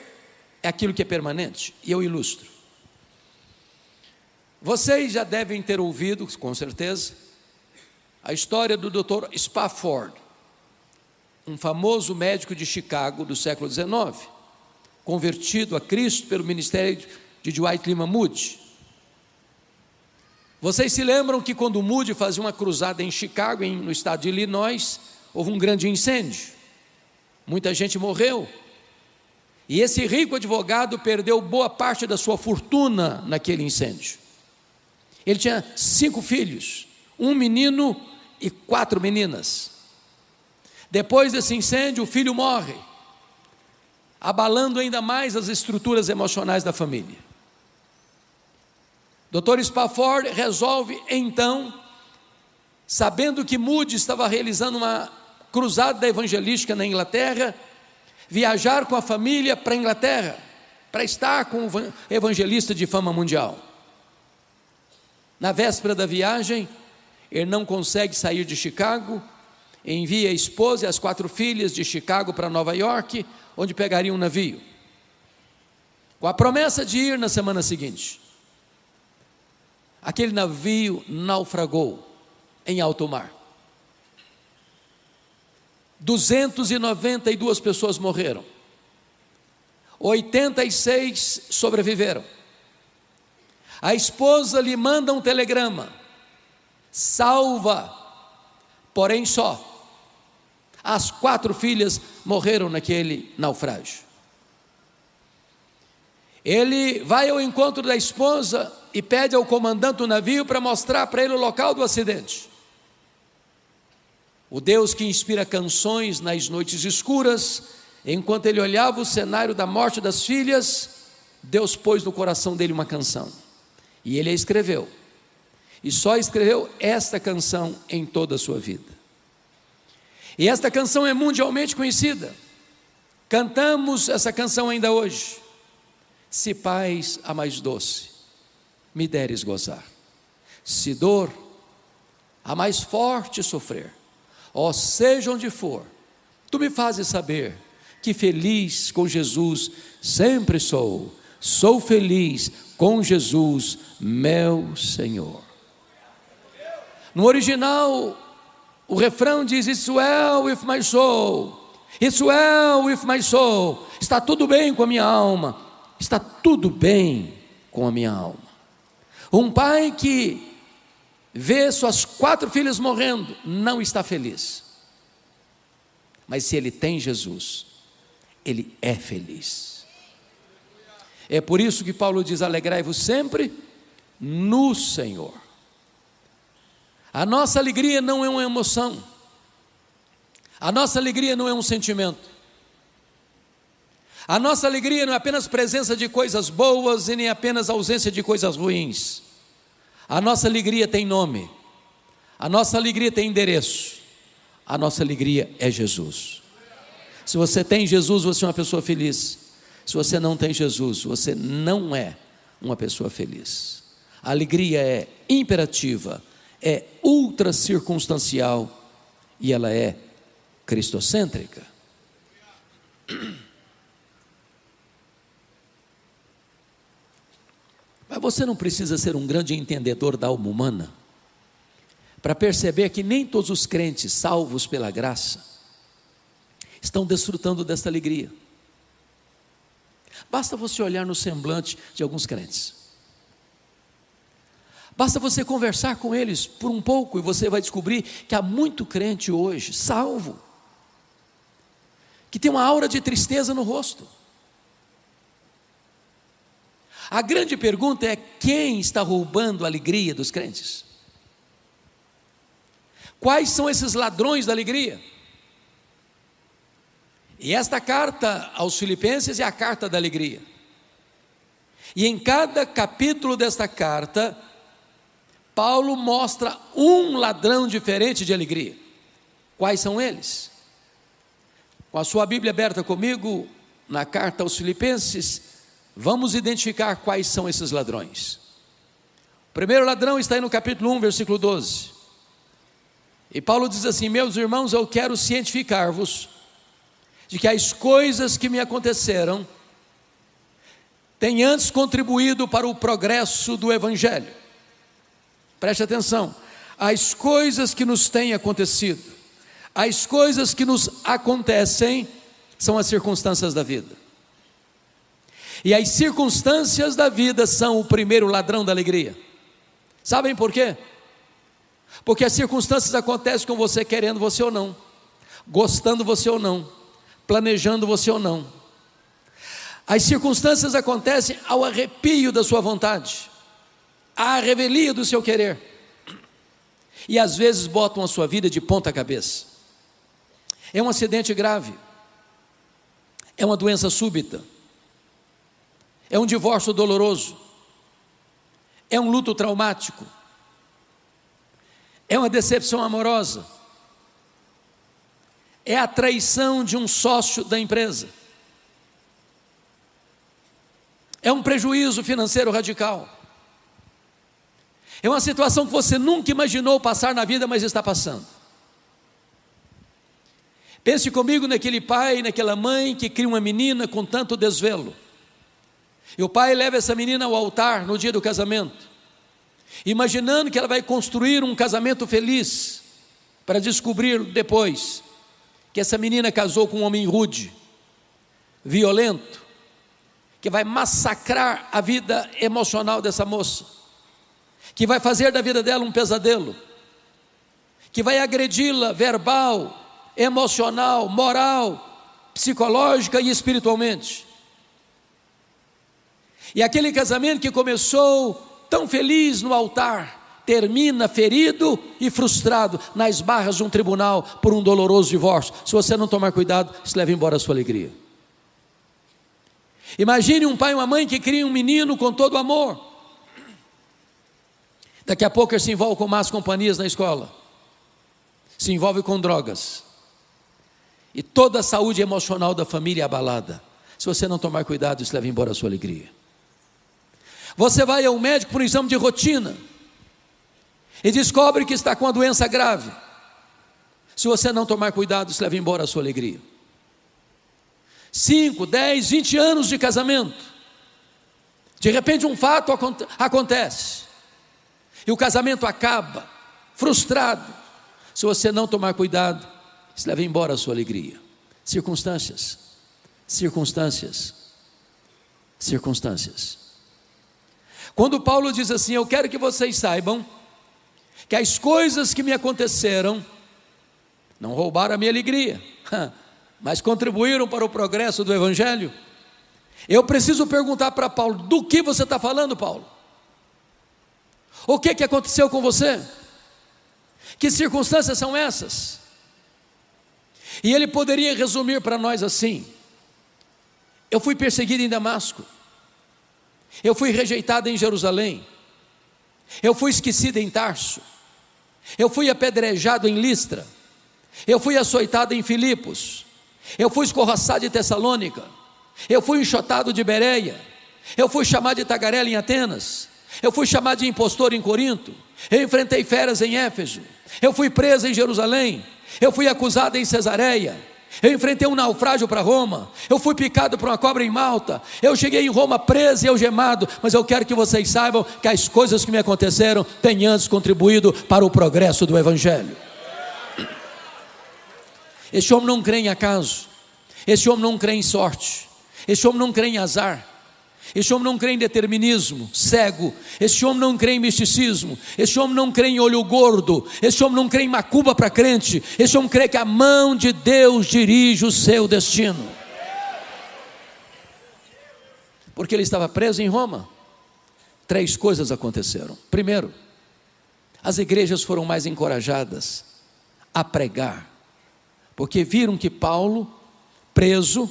é aquilo que é permanente. E eu ilustro. Vocês já devem ter ouvido, com certeza, a história do Dr. Spafford, um famoso médico de Chicago do século XIX, convertido a Cristo pelo ministério de Dwight Lyman Moody. Vocês se lembram que quando Moody fazia uma cruzada em Chicago, no estado de Illinois, houve um grande incêndio, muita gente morreu, e esse rico advogado perdeu boa parte da sua fortuna naquele incêndio. Ele tinha 5 filhos, 1 menino e 4 meninas. Depois desse incêndio, o filho morre, abalando ainda mais as estruturas emocionais da família. Dr. Spafford resolve então, sabendo que Moody estava realizando uma cruzada evangelística na Inglaterra, viajar com a família para a Inglaterra, para estar com o evangelista de fama mundial. Na véspera da viagem, ele não consegue sair de Chicago, envia a esposa e as 4 filhas de Chicago para Nova York, onde pegaria um navio, com a promessa de ir na semana seguinte. Aquele navio naufragou em alto mar. 292 pessoas morreram, 86 sobreviveram. A esposa lhe manda um telegrama: salva, porém só. As 4 filhas morreram naquele naufrágio. Ele vai ao encontro da esposa e pede ao comandante do navio para mostrar para ele o local do acidente. O Deus que inspira canções nas noites escuras, enquanto ele olhava o cenário da morte das filhas, Deus pôs no coração dele uma canção, e ele a escreveu, e só escreveu esta canção em toda a sua vida. E esta canção é mundialmente conhecida. Cantamos essa canção ainda hoje. Se paz a mais doce me deres gozar, se dor a mais forte sofrer, ó seja onde for, tu me fazes saber que feliz com Jesus sempre sou. Sou feliz com Jesus, meu Senhor. No original, o refrão diz: It's well with my soul, it's well with my soul. Está tudo bem com a minha alma, está tudo bem com a minha alma. Um pai que vê suas 4 filhas morrendo, não está feliz. Mas se ele tem Jesus, ele é feliz. É por isso que Paulo diz: alegrai-vos sempre no Senhor. A nossa alegria não é uma emoção, a nossa alegria não é um sentimento, a nossa alegria não é apenas presença de coisas boas e nem apenas ausência de coisas ruins. A nossa alegria tem nome, a nossa alegria tem endereço, a nossa alegria é Jesus. Se você tem Jesus, você é uma pessoa feliz. Se você não tem Jesus, você não é uma pessoa feliz. A alegria é imperativa, é ultra circunstancial e ela é cristocêntrica. Mas você não precisa ser um grande entendedor da alma humana para perceber que nem todos os crentes salvos pela graça estão desfrutando desta alegria. Basta você olhar no semblante de alguns crentes, basta você conversar com eles por um pouco e você vai descobrir que há muito crente hoje, salvo, que tem uma aura de tristeza no rosto. A grande pergunta é: quem está roubando a alegria dos crentes? Quais são esses ladrões da alegria? E esta carta aos Filipenses é a carta da alegria. E em cada capítulo desta carta, Paulo mostra um ladrão diferente de alegria. Quais são eles? Com a sua Bíblia aberta comigo, na carta aos Filipenses, vamos identificar quais são esses ladrões. O primeiro ladrão está aí no capítulo 1, versículo 12. E Paulo diz assim: meus irmãos, eu quero cientificar-vos de que as coisas que me aconteceram têm antes contribuído para o progresso do Evangelho. Preste atenção, as coisas que nos têm acontecido, as coisas que nos acontecem, são as circunstâncias da vida. E as circunstâncias da vida são o primeiro ladrão da alegria. Sabem por quê? Porque as circunstâncias acontecem com você querendo você ou não, gostando você ou não, planejando você ou não. As circunstâncias acontecem ao arrepio da sua vontade, à revelia do seu querer, e às vezes botam a sua vida de ponta cabeça. É um acidente grave, é uma doença súbita, é um divórcio doloroso, é um luto traumático, é uma decepção amorosa, é a traição de um sócio da empresa, é um prejuízo financeiro radical, é uma situação que você nunca imaginou passar na vida, mas está passando. Pense comigo naquele pai, naquela mãe que cria uma menina com tanto desvelo, e o pai leva essa menina ao altar no dia do casamento, imaginando que ela vai construir um casamento feliz, para descobrir depois que essa menina casou com um homem rude, violento, que vai massacrar a vida emocional dessa moça, que vai fazer da vida dela um pesadelo, que vai agredi-la verbal, emocional, moral, psicológica e espiritualmente. E aquele casamento que começou tão feliz no altar, termina ferido e frustrado nas barras de um tribunal por um doloroso divórcio. Se você não tomar cuidado, se leva embora a sua alegria. Imagine um pai e uma mãe que criam um menino com todo amor. Daqui a pouco ele se envolve com más companhias na escola, se envolve com drogas, e toda a saúde emocional da família é abalada. Se você não tomar cuidado, isso leva embora a sua alegria. Você vai ao médico por um exame de rotina e descobre que está com uma doença grave. Se você não tomar cuidado, isso leva embora a sua alegria. 5, 10, 20 anos de casamento, de repente um fato acontece e o casamento acaba, frustrado. Se você não tomar cuidado, isso leva embora a sua alegria. Circunstâncias. Quando Paulo diz assim: eu quero que vocês saibam que as coisas que me aconteceram não roubaram a minha alegria, mas contribuíram para o progresso do Evangelho. Eu preciso perguntar para Paulo: do que você está falando, Paulo? O que aconteceu com você? Que circunstâncias são essas? E ele poderia resumir para nós assim: eu fui perseguido em Damasco, eu fui rejeitado em Jerusalém, eu fui esquecido em Tarso, eu fui apedrejado em Listra, eu fui açoitado em Filipos, eu fui escorraçado em Tessalônica, eu fui enxotado de Bereia, eu fui chamado de tagarela em Atenas, eu fui chamado de impostor em Corinto, eu enfrentei feras em Éfeso, eu fui preso em Jerusalém, eu fui acusado em Cesareia, eu enfrentei um naufrágio para Roma, eu fui picado por uma cobra em Malta, eu cheguei em Roma preso e algemado. Mas eu quero que vocês saibam que as coisas que me aconteceram têm antes contribuído para o progresso do Evangelho. Este homem não crê em acaso, este homem não crê em sorte, este homem não crê em azar, este homem não crê em determinismo cego, este homem não crê em misticismo, este homem não crê em olho gordo, este homem não crê em macumba para crente, este homem crê que a mão de Deus dirige o seu destino. Porque ele estava preso em Roma. 3 coisas aconteceram. Primeiro, as igrejas foram mais encorajadas a pregar, porque viram que Paulo, preso,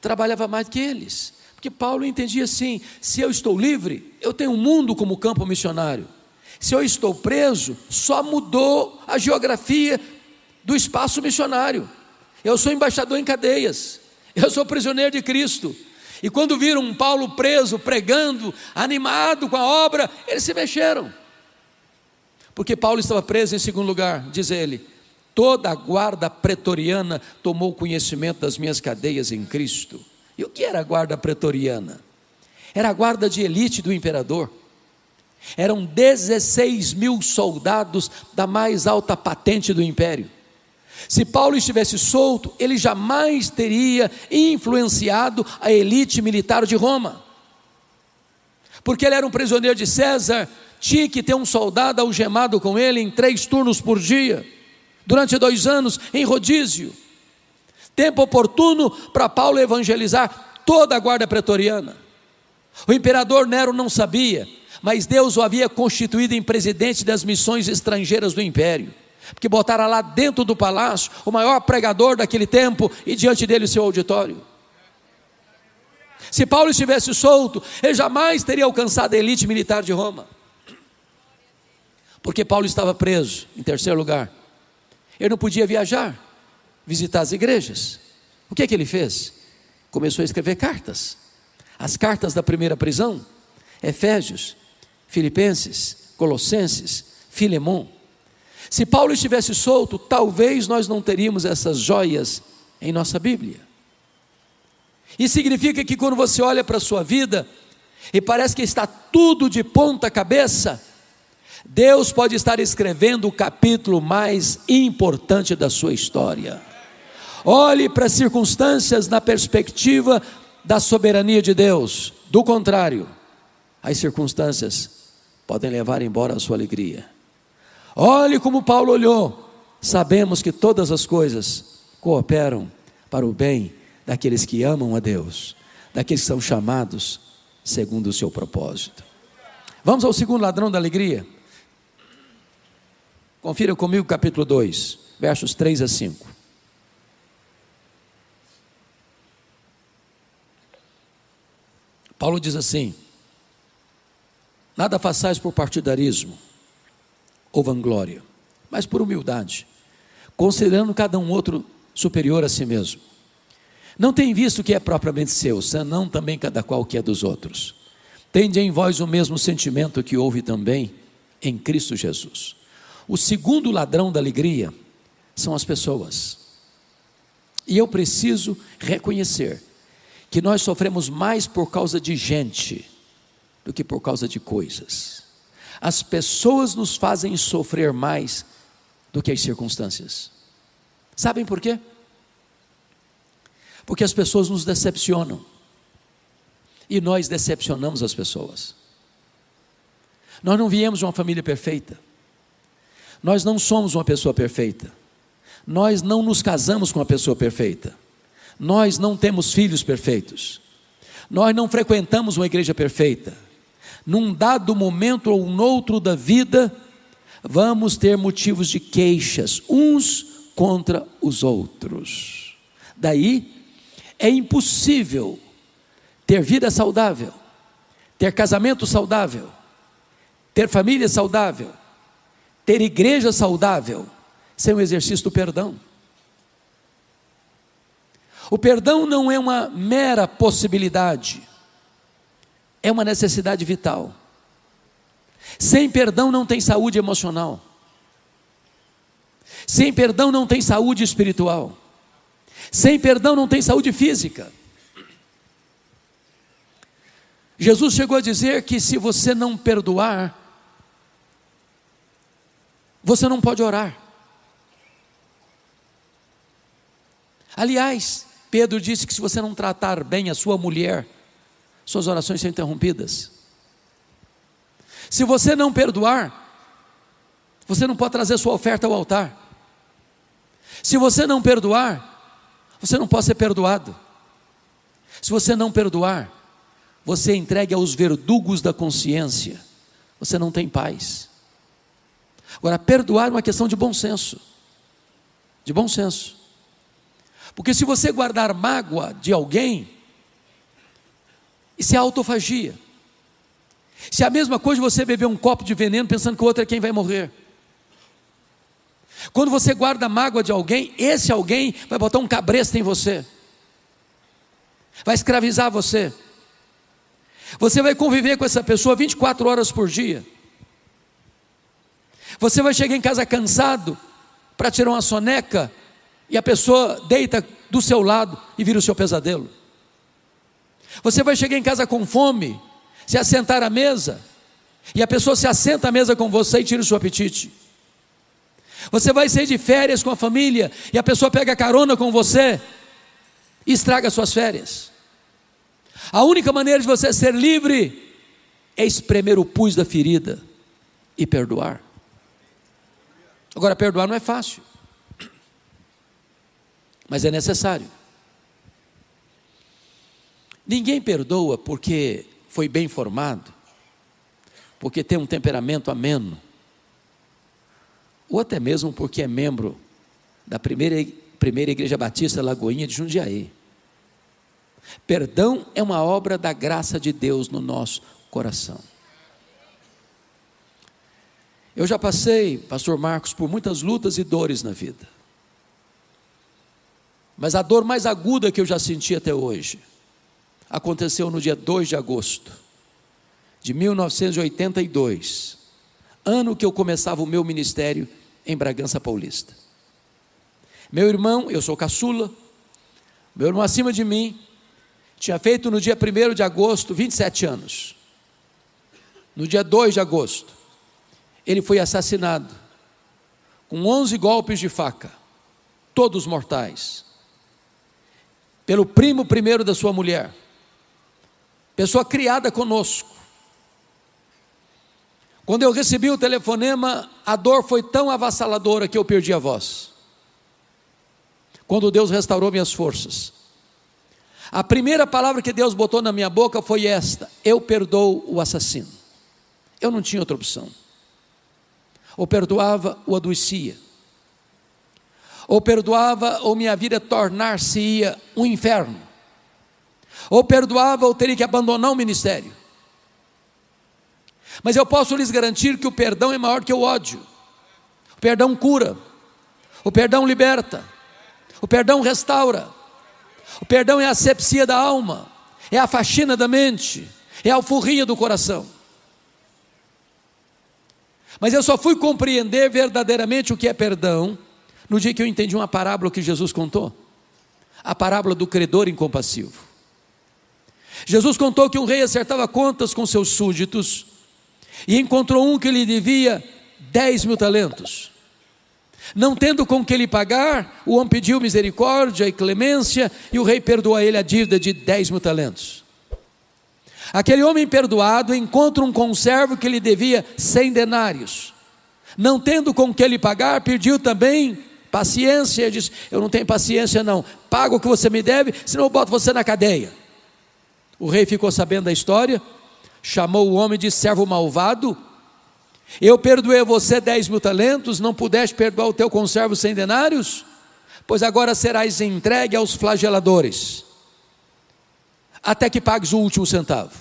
trabalhava mais que eles. Porque Paulo entendia assim: se eu estou livre, eu tenho um mundo como campo missionário. Se eu estou preso, só mudou a geografia do espaço missionário. Eu sou embaixador em cadeias, eu sou prisioneiro de Cristo. E quando viram um Paulo preso, pregando, animado com a obra, eles se mexeram. Porque Paulo estava preso em segundo lugar, diz ele: toda a guarda pretoriana tomou conhecimento das minhas cadeias em Cristo. E o que era a guarda pretoriana? Era a guarda de elite do imperador. Eram 16.000 soldados da mais alta patente do império. Se Paulo estivesse solto, ele jamais teria influenciado a elite militar de Roma. Porque ele era um prisioneiro de César, tinha que ter um soldado algemado com ele em 3 turnos por dia, durante 2 anos, em rodízio. Tempo oportuno para Paulo evangelizar toda a guarda pretoriana. O imperador Nero não sabia, mas Deus o havia constituído em presidente das missões estrangeiras do império, porque botaram lá dentro do palácio o maior pregador daquele tempo e diante dele o seu auditório. Se Paulo estivesse solto, ele jamais teria alcançado a elite militar de Roma, porque Paulo estava preso. Em terceiro lugar, ele não podia viajar, visitar as igrejas. O que ele fez? Começou a escrever cartas. As cartas da primeira prisão: Efésios, Filipenses, Colossenses, Filemon. Se Paulo estivesse solto, talvez nós não teríamos essas joias em nossa Bíblia. Isso significa que quando você olha para a sua vida e parece que está tudo de ponta cabeça, Deus pode estar escrevendo o capítulo mais importante da sua história. Olhe para as circunstâncias na perspectiva da soberania de Deus. Do contrário, as circunstâncias podem levar embora a sua alegria. Olhe como Paulo olhou. Sabemos que todas as coisas cooperam para o bem daqueles que amam a Deus, daqueles que são chamados segundo o seu propósito. Vamos ao segundo ladrão da alegria. Confira comigo capítulo 2, versos 3 a 5. Paulo diz assim: nada façais por partidarismo ou vanglória, mas por humildade, considerando cada um outro superior a si mesmo. Não tem visto o que é propriamente seu, senão também cada qual que é dos outros. Tende em vós o mesmo sentimento que houve também em Cristo Jesus. O segundo ladrão da alegria são as pessoas. E eu preciso reconhecer que nós sofremos mais por causa de gente do que por causa de coisas. As pessoas nos fazem sofrer mais do que as circunstâncias. Sabem por quê? Porque as pessoas nos decepcionam. E nós decepcionamos as pessoas. Nós não viemos de uma família perfeita. Nós não somos uma pessoa perfeita. Nós não nos casamos com uma pessoa perfeita. Nós não temos filhos perfeitos. Nós não frequentamos uma igreja perfeita. Num dado momento ou noutro da vida, vamos ter motivos de queixas uns contra os outros. Daí, é impossível ter vida saudável, ter casamento saudável, ter família saudável, ter igreja saudável, sem o exercício do perdão. O perdão não é uma mera possibilidade, é uma necessidade vital. Sem perdão não tem saúde emocional. Sem perdão não tem saúde espiritual. Sem perdão não tem saúde física. Jesus chegou a dizer que se você não perdoar, você não pode orar. Aliás, Pedro disse que se você não tratar bem a sua mulher, suas orações são interrompidas. Se você não perdoar, você não pode trazer sua oferta ao altar. Se você não perdoar, você não pode ser perdoado. Se você não perdoar, você é entregue aos verdugos da consciência. Você não tem paz. Agora, perdoar é uma questão de bom senso. De bom senso. Porque se você guardar mágoa de alguém, isso é autofagia. Se é a mesma coisa de você beber um copo de veneno pensando que o outro é quem vai morrer. Quando você guarda mágoa de alguém, esse alguém vai botar um cabresto em você. Vai escravizar você. Você vai conviver com essa pessoa 24 horas por dia. Você vai chegar em casa cansado para tirar uma soneca e a pessoa deita do seu lado e vira o seu pesadelo. Você vai chegar em casa com fome, se assentar à mesa e a pessoa se assenta à mesa com você e tira o seu apetite. Você vai sair de férias com a família e a pessoa pega carona com você e estraga suas férias. A única maneira de você ser livre é espremer o pus da ferida e perdoar. Agora, perdoar não é fácil, mas é necessário. Ninguém perdoa porque foi bem formado, porque tem um temperamento ameno, ou até mesmo porque é membro da primeira Igreja Batista Lagoinha de Jundiaí. Perdão é uma obra da graça de Deus no nosso coração. Eu já passei, pastor Marcos, por muitas lutas e dores na vida. Mas a dor mais aguda que eu já senti até hoje aconteceu no dia 2 de agosto de 1982, ano que eu começava o meu ministério em Bragança Paulista. Meu irmão, eu sou caçula, meu irmão acima de mim, tinha feito no dia 1º de agosto 27 anos. No dia 2 de agosto, ele foi assassinado com 11 golpes de faca, todos mortais, pelo primo primeiro da sua mulher, pessoa criada conosco. Quando eu recebi o telefonema, a dor foi tão avassaladora que eu perdi a voz. Quando Deus restaurou minhas forças, a primeira palavra que Deus botou na minha boca foi esta: eu perdoo o assassino. Eu não tinha outra opção. Ou perdoava ou adoecia. Ou perdoava ou minha vida tornar-se-ia um inferno. Ou perdoava ou teria que abandonar o ministério. Mas eu posso lhes garantir que o perdão é maior que o ódio. O perdão cura. O perdão liberta. O perdão restaura. O perdão é a asepsia da alma, é a faxina da mente, é a alforria do coração. Mas eu só fui compreender verdadeiramente o que é perdão no dia que eu entendi uma parábola que Jesus contou. A parábola do credor incompassivo. Jesus contou que um rei acertava contas com seus súditos e encontrou um que lhe devia 10.000 talentos. Não tendo com que lhe pagar, o homem pediu misericórdia e clemência, e o rei perdoou a ele a dívida de 10.000 talentos. Aquele homem perdoado encontra um conservo que lhe devia 100 denários. Não tendo com que lhe pagar, pediu também paciência. Ele disse: eu não tenho paciência não, paga o que você me deve, senão eu boto você na cadeia. O rei ficou sabendo da história, chamou o homem de servo malvado. Eu perdoei a você 10.000 talentos, não pudeste perdoar o teu conservo 100 denários? Pois agora serás entregue aos flageladores, até que pagues o último centavo.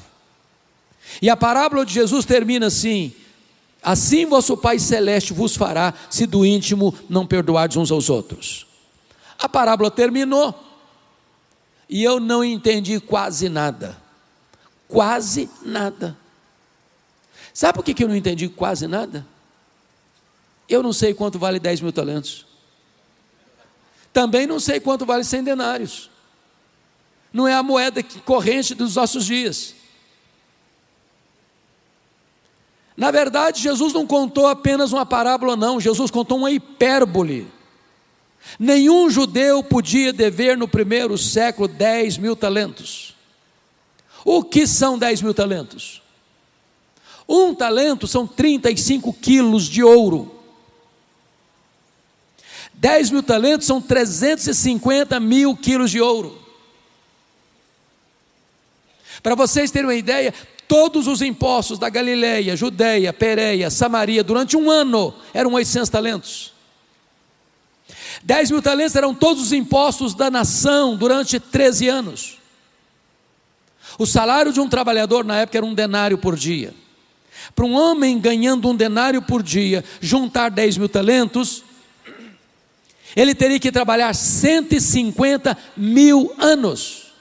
E a parábola de Jesus termina assim: assim vosso Pai Celeste vos fará, se do íntimo não perdoardes uns aos outros. A parábola terminou, e eu não entendi quase nada. Quase nada. Sabe por que eu não entendi quase nada? Eu não sei quanto vale 10.000 talentos. Também não sei quanto vale 100 denários. Não é a moeda corrente dos nossos dias. Na verdade, Jesus não contou apenas uma parábola, não. Jesus contou uma hipérbole. Nenhum judeu podia dever no primeiro século 10.000 talentos. O que são 10.000 talentos? Um talento são 35 quilos de ouro. 10.000 talentos são 350.000 quilos de ouro. Para vocês terem uma ideia, todos os impostos da Galileia, Judeia, Pérea, Samaria, durante um ano, eram 800 talentos. 10.000 talentos eram todos os impostos da nação durante 13 anos. O salário de um trabalhador na época era 1 denário por dia. Para um homem ganhando 1 denário por dia, juntar 10.000 talentos, ele teria que trabalhar 150.000 anos.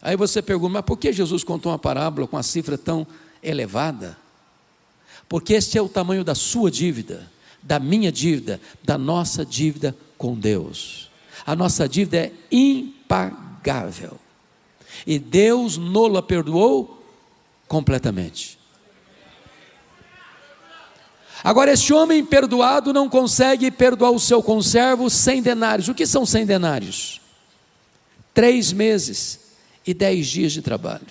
Aí você pergunta: mas por que Jesus contou uma parábola com uma cifra tão elevada? Porque este é o tamanho da sua dívida, da minha dívida, da nossa dívida com Deus. A nossa dívida é impagável, e Deus nos perdoou completamente. Agora, este homem perdoado não consegue perdoar o seu conservo 100 denários. O que são 100 denários? 3 meses e 10 dias de trabalho.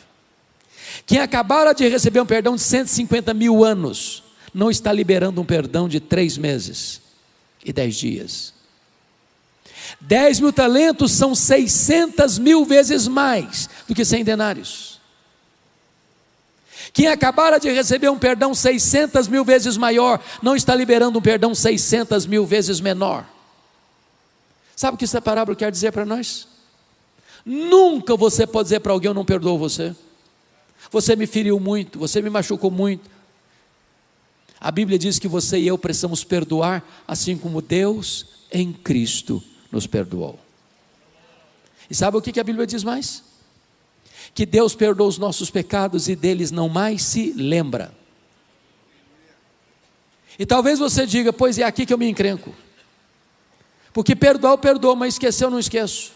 Quem acabara de receber um perdão de 150.000 anos, não está liberando um perdão de 3 meses e 10 dias. 10.000 talentos são 600.000 vezes mais do que 100 denários. Quem acabara de receber um perdão 600.000 vezes maior, não está liberando um perdão 600.000 vezes menor. Sabe o que essa parábola quer dizer para nós? Nunca você pode dizer para alguém: eu não perdoo você. Você me feriu muito, você me machucou muito. A Bíblia diz que você e eu precisamos perdoar, assim como Deus em Cristo nos perdoou. E sabe o que a Bíblia diz mais? Que Deus perdoa os nossos pecados e deles não mais se lembra. E talvez você diga: pois é aqui que eu me encrenco, porque perdoar eu perdoo, mas esquecer eu não esqueço.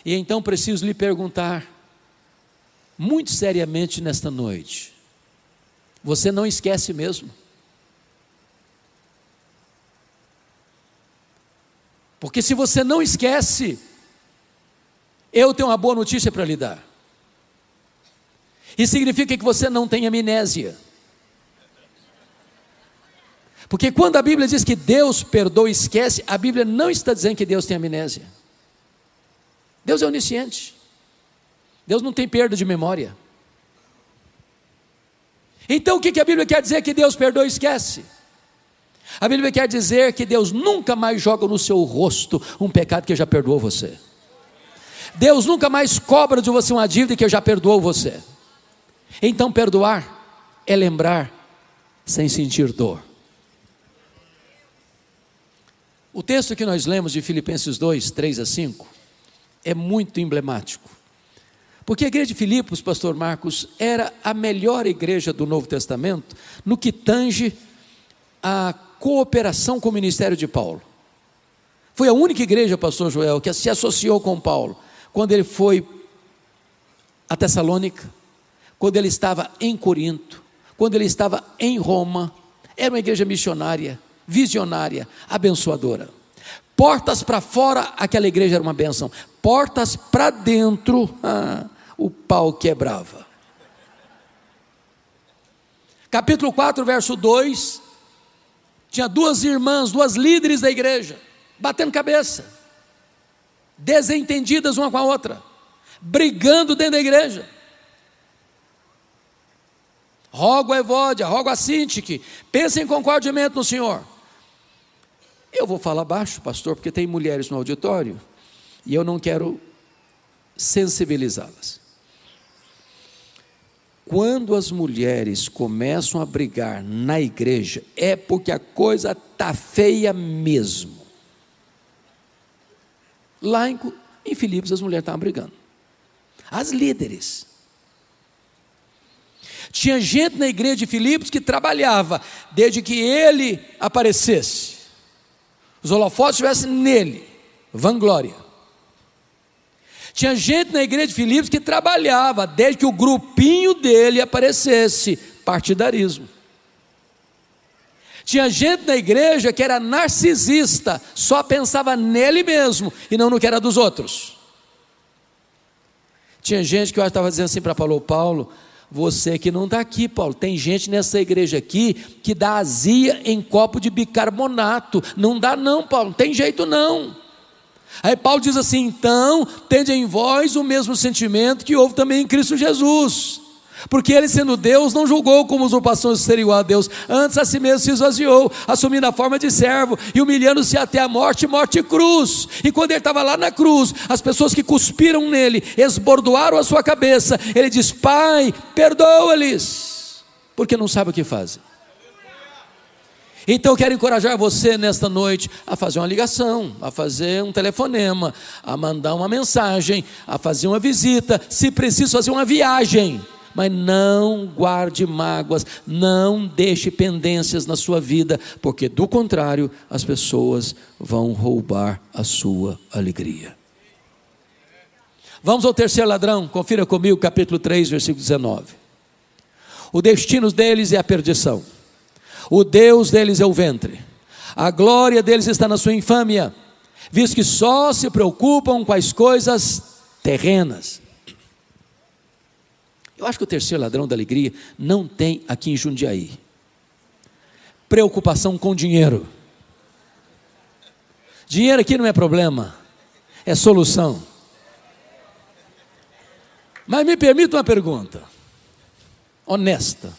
E então preciso lhe perguntar, muito seriamente nesta noite: você não esquece mesmo? Porque se você não esquece, eu tenho uma boa notícia para lhe dar. Isso significa que você não tem amnésia. Porque quando a Bíblia diz que Deus perdoa e esquece, a Bíblia não está dizendo que Deus tem amnésia. Deus é onisciente. Deus não tem perda de memória. Então o que a Bíblia quer dizer que Deus perdoa e esquece? A Bíblia quer dizer que Deus nunca mais joga no seu rosto um pecado que já perdoou você. Deus nunca mais cobra de você uma dívida que já perdoou você. Então perdoar é lembrar sem sentir dor. O texto que nós lemos de Filipenses 2, 3 a 5, é muito emblemático. Porque a igreja de Filipos, pastor Marcos, era a melhor igreja do Novo Testamento no que tange a cooperação com o ministério de Paulo. Foi a única igreja, pastor Joel, que se associou com Paulo, quando ele foi a Tessalônica, quando ele estava em Corinto, quando ele estava em Roma. Era uma igreja missionária, visionária, abençoadora. Portas para fora, aquela igreja era uma bênção. Portas para dentro, o pau quebrava. Capítulo 4, verso 2, tinha duas irmãs, duas líderes da igreja, batendo cabeça, desentendidas uma com a outra, brigando dentro da igreja. Rogo a Evódia, rogo a Sintique, pensem em concordiamento no Senhor. Eu vou falar baixo, pastor, porque tem mulheres no auditório, e eu não quero sensibilizá-las. Quando as mulheres começam a brigar na igreja, é porque a coisa está feia mesmo. Lá em Filipos as mulheres estavam brigando. As líderes. Tinha gente na igreja de Filipos que trabalhava desde que ele aparecesse. Os holofotes estivessem nele. Vanglória. Tinha gente na igreja de Filipos que trabalhava desde que o grupinho dele aparecesse. Partidarismo. Tinha gente na igreja que era narcisista, só pensava nele mesmo e não no que era dos outros. Tinha gente que eu estava dizendo assim para Paulo, você que não está aqui, Paulo, tem gente nessa igreja aqui que dá azia em copo de bicarbonato. Não dá não, Paulo, não tem jeito não. Aí Paulo diz assim, então, tende em vós o mesmo sentimento que houve também em Cristo Jesus. Porque ele, sendo Deus, não julgou como usurpação ser igual a Deus, antes a si mesmo se esvaziou, assumindo a forma de servo, e humilhando-se até a morte, morte e cruz. E quando ele estava lá na cruz, as pessoas que cuspiram nele, esbordoaram a sua cabeça, ele diz, Pai, perdoa-lhes, porque não sabem o que fazem. Então eu quero encorajar você nesta noite a fazer uma ligação, a fazer um telefonema, a mandar uma mensagem, a fazer uma visita, se preciso fazer uma viagem. Mas não guarde mágoas, não deixe pendências na sua vida, porque do contrário, as pessoas vão roubar a sua alegria. Vamos ao terceiro ladrão, confira comigo capítulo 3, versículo 19. O destino deles é a perdição, o Deus deles é o ventre, a glória deles está na sua infâmia, visto que só se preocupam com as coisas terrenas. Eu acho que o terceiro ladrão da alegria não tem aqui em Jundiaí. Preocupação com dinheiro. Dinheiro aqui não é problema, é solução. Mas me permita uma pergunta, honesta.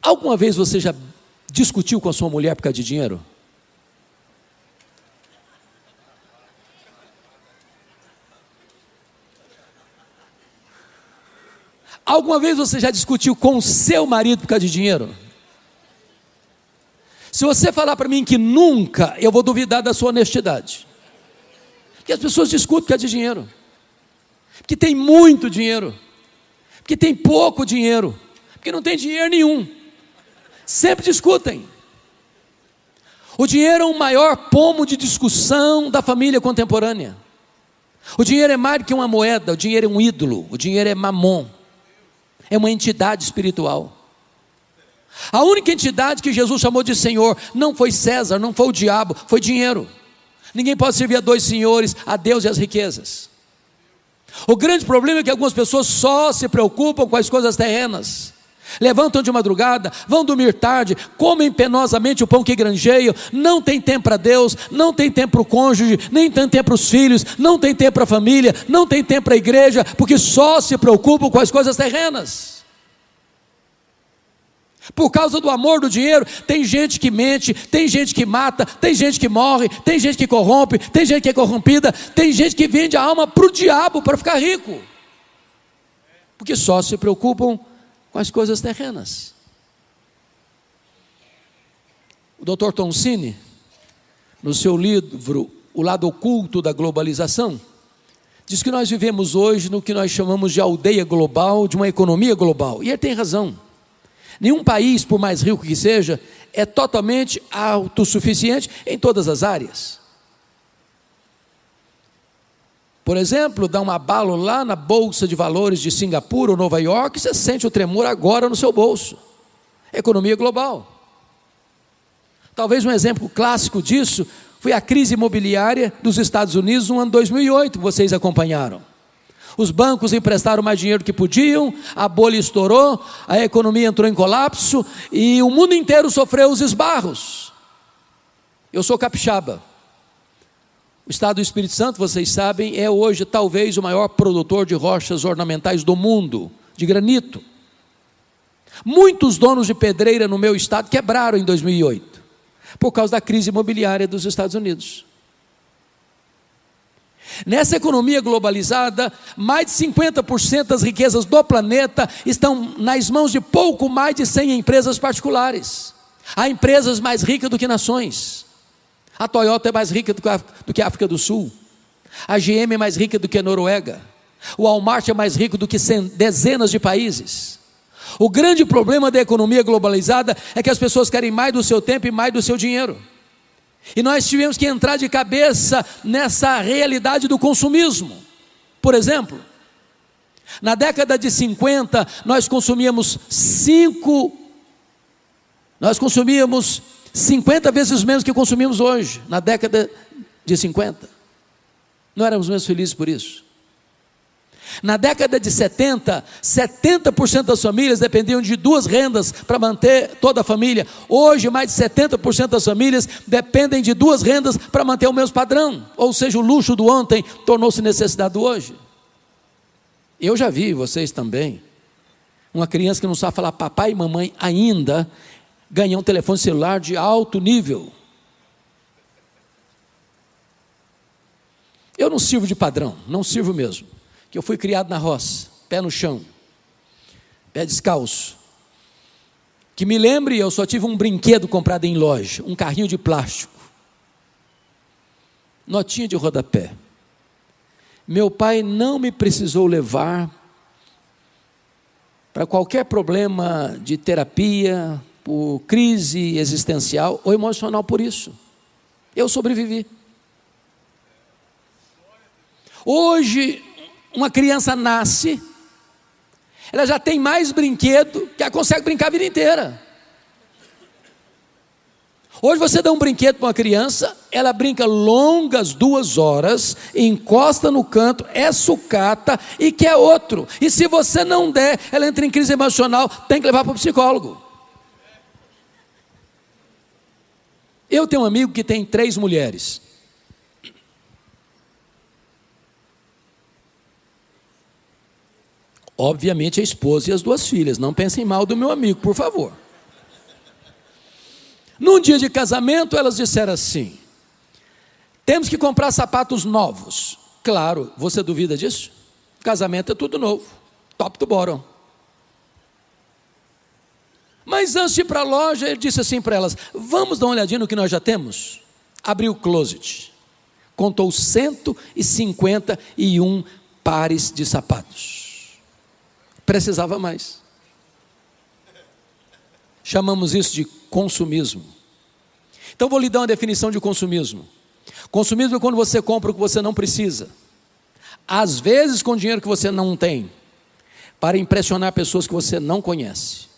Alguma vez você já discutiu com a sua mulher por causa de dinheiro? Alguma vez você já discutiu com o seu marido por causa de dinheiro? Se você falar para mim que nunca, eu vou duvidar da sua honestidade. Porque as pessoas discutem por causa de dinheiro. Porque tem muito dinheiro. Porque tem pouco dinheiro. Porque não tem dinheiro nenhum. Sempre discutem. O dinheiro é o maior pomo de discussão da família contemporânea. O dinheiro é mais do que uma moeda, o dinheiro é um ídolo, o dinheiro é mamon. É uma entidade espiritual. A única entidade que Jesus chamou de Senhor não foi César, não foi o diabo, foi dinheiro. Ninguém pode servir a dois senhores, a Deus e as riquezas. O grande problema é que algumas pessoas só se preocupam com as coisas terrenas. Levantam de madrugada, vão dormir tarde, comem penosamente o pão que granjeiam, não tem tempo para Deus, não tem tempo para o cônjuge, nem tem tempo para os filhos, não tem tempo para a família, não tem tempo para a igreja, porque só se preocupam com as coisas terrenas. Por causa do amor do dinheiro, tem gente que mente, tem gente que mata, tem gente que morre, tem gente que corrompe, tem gente que é corrompida, tem gente que vende a alma para o diabo para ficar rico, porque só se preocupam com as coisas terrenas. O Dr. Toncini, no seu livro O Lado Oculto da Globalização, diz que nós vivemos hoje no que nós chamamos de aldeia global, de uma economia global. E ele tem razão. Nenhum país, por mais rico que seja, é totalmente autossuficiente em todas as áreas. Por exemplo, dá um abalo lá na Bolsa de Valores de Singapura ou Nova York, você sente o tremor agora no seu bolso. Economia global. Talvez um exemplo clássico disso foi a crise imobiliária dos Estados Unidos no ano 2008, que vocês acompanharam. Os bancos emprestaram mais dinheiro do que podiam, a bolha estourou, a economia entrou em colapso e o mundo inteiro sofreu os esbarros. Eu sou capixaba. O estado do Espírito Santo, vocês sabem, é hoje talvez o maior produtor de rochas ornamentais do mundo, de granito. Muitos donos de pedreira no meu estado quebraram em 2008, por causa da crise imobiliária dos Estados Unidos. Nessa economia globalizada, mais de 50% das riquezas do planeta estão nas mãos de pouco mais de 100 empresas particulares. Há empresas mais ricas do que nações. A Toyota é mais rica do que a África do Sul. A GM é mais rica do que a Noruega. O Walmart é mais rico do que dezenas de países. O grande problema da economia globalizada é que as pessoas querem mais do seu tempo e mais do seu dinheiro. E nós tivemos que entrar de cabeça nessa realidade do consumismo. Por exemplo, na década de 50, nós consumíamos 50 vezes menos que consumimos hoje, na década de 50. Não éramos menos felizes por isso. Na década de 70, 70% das famílias dependiam de 2 rendas para manter toda a família. Hoje, mais de 70% das famílias dependem de 2 rendas para manter o mesmo padrão. Ou seja, o luxo do ontem tornou-se necessidade do hoje. Eu já vi, vocês também, uma criança que não sabe falar papai e mamãe ainda, ganhar um telefone celular de alto nível. Eu não sirvo de padrão, não sirvo mesmo. Que eu fui criado na roça, pé no chão, pé descalço. Que me lembre, eu só tive um brinquedo comprado em loja, um carrinho de plástico, notinha de rodapé. Meu pai não me precisou levar para qualquer problema de terapia, por crise existencial ou emocional por isso. Eu sobrevivi. Hoje, uma criança nasce, ela já tem mais brinquedo que ela consegue brincar a vida inteira. Hoje você dá um brinquedo para uma criança, ela brinca longas 2 horas, encosta no canto, é sucata e quer outro. E se você não der, ela entra em crise emocional, tem que levar para o psicólogo. Eu tenho um amigo que tem 3 mulheres. Obviamente a esposa e as 2 filhas, não pensem mal do meu amigo, por favor. Num dia de casamento, elas disseram assim: temos que comprar sapatos novos. Claro, você duvida disso? Casamento é tudo novo, top to bottom. Mas antes de ir para a loja, ele disse assim para elas: vamos dar uma olhadinha no que nós já temos? Abriu o closet, contou 151 pares de sapatos. Precisava mais. Chamamos isso de consumismo. Então vou lhe dar uma definição de consumismo. Consumismo é quando você compra o que você não precisa, às vezes com dinheiro que você não tem, para impressionar pessoas que você não conhece.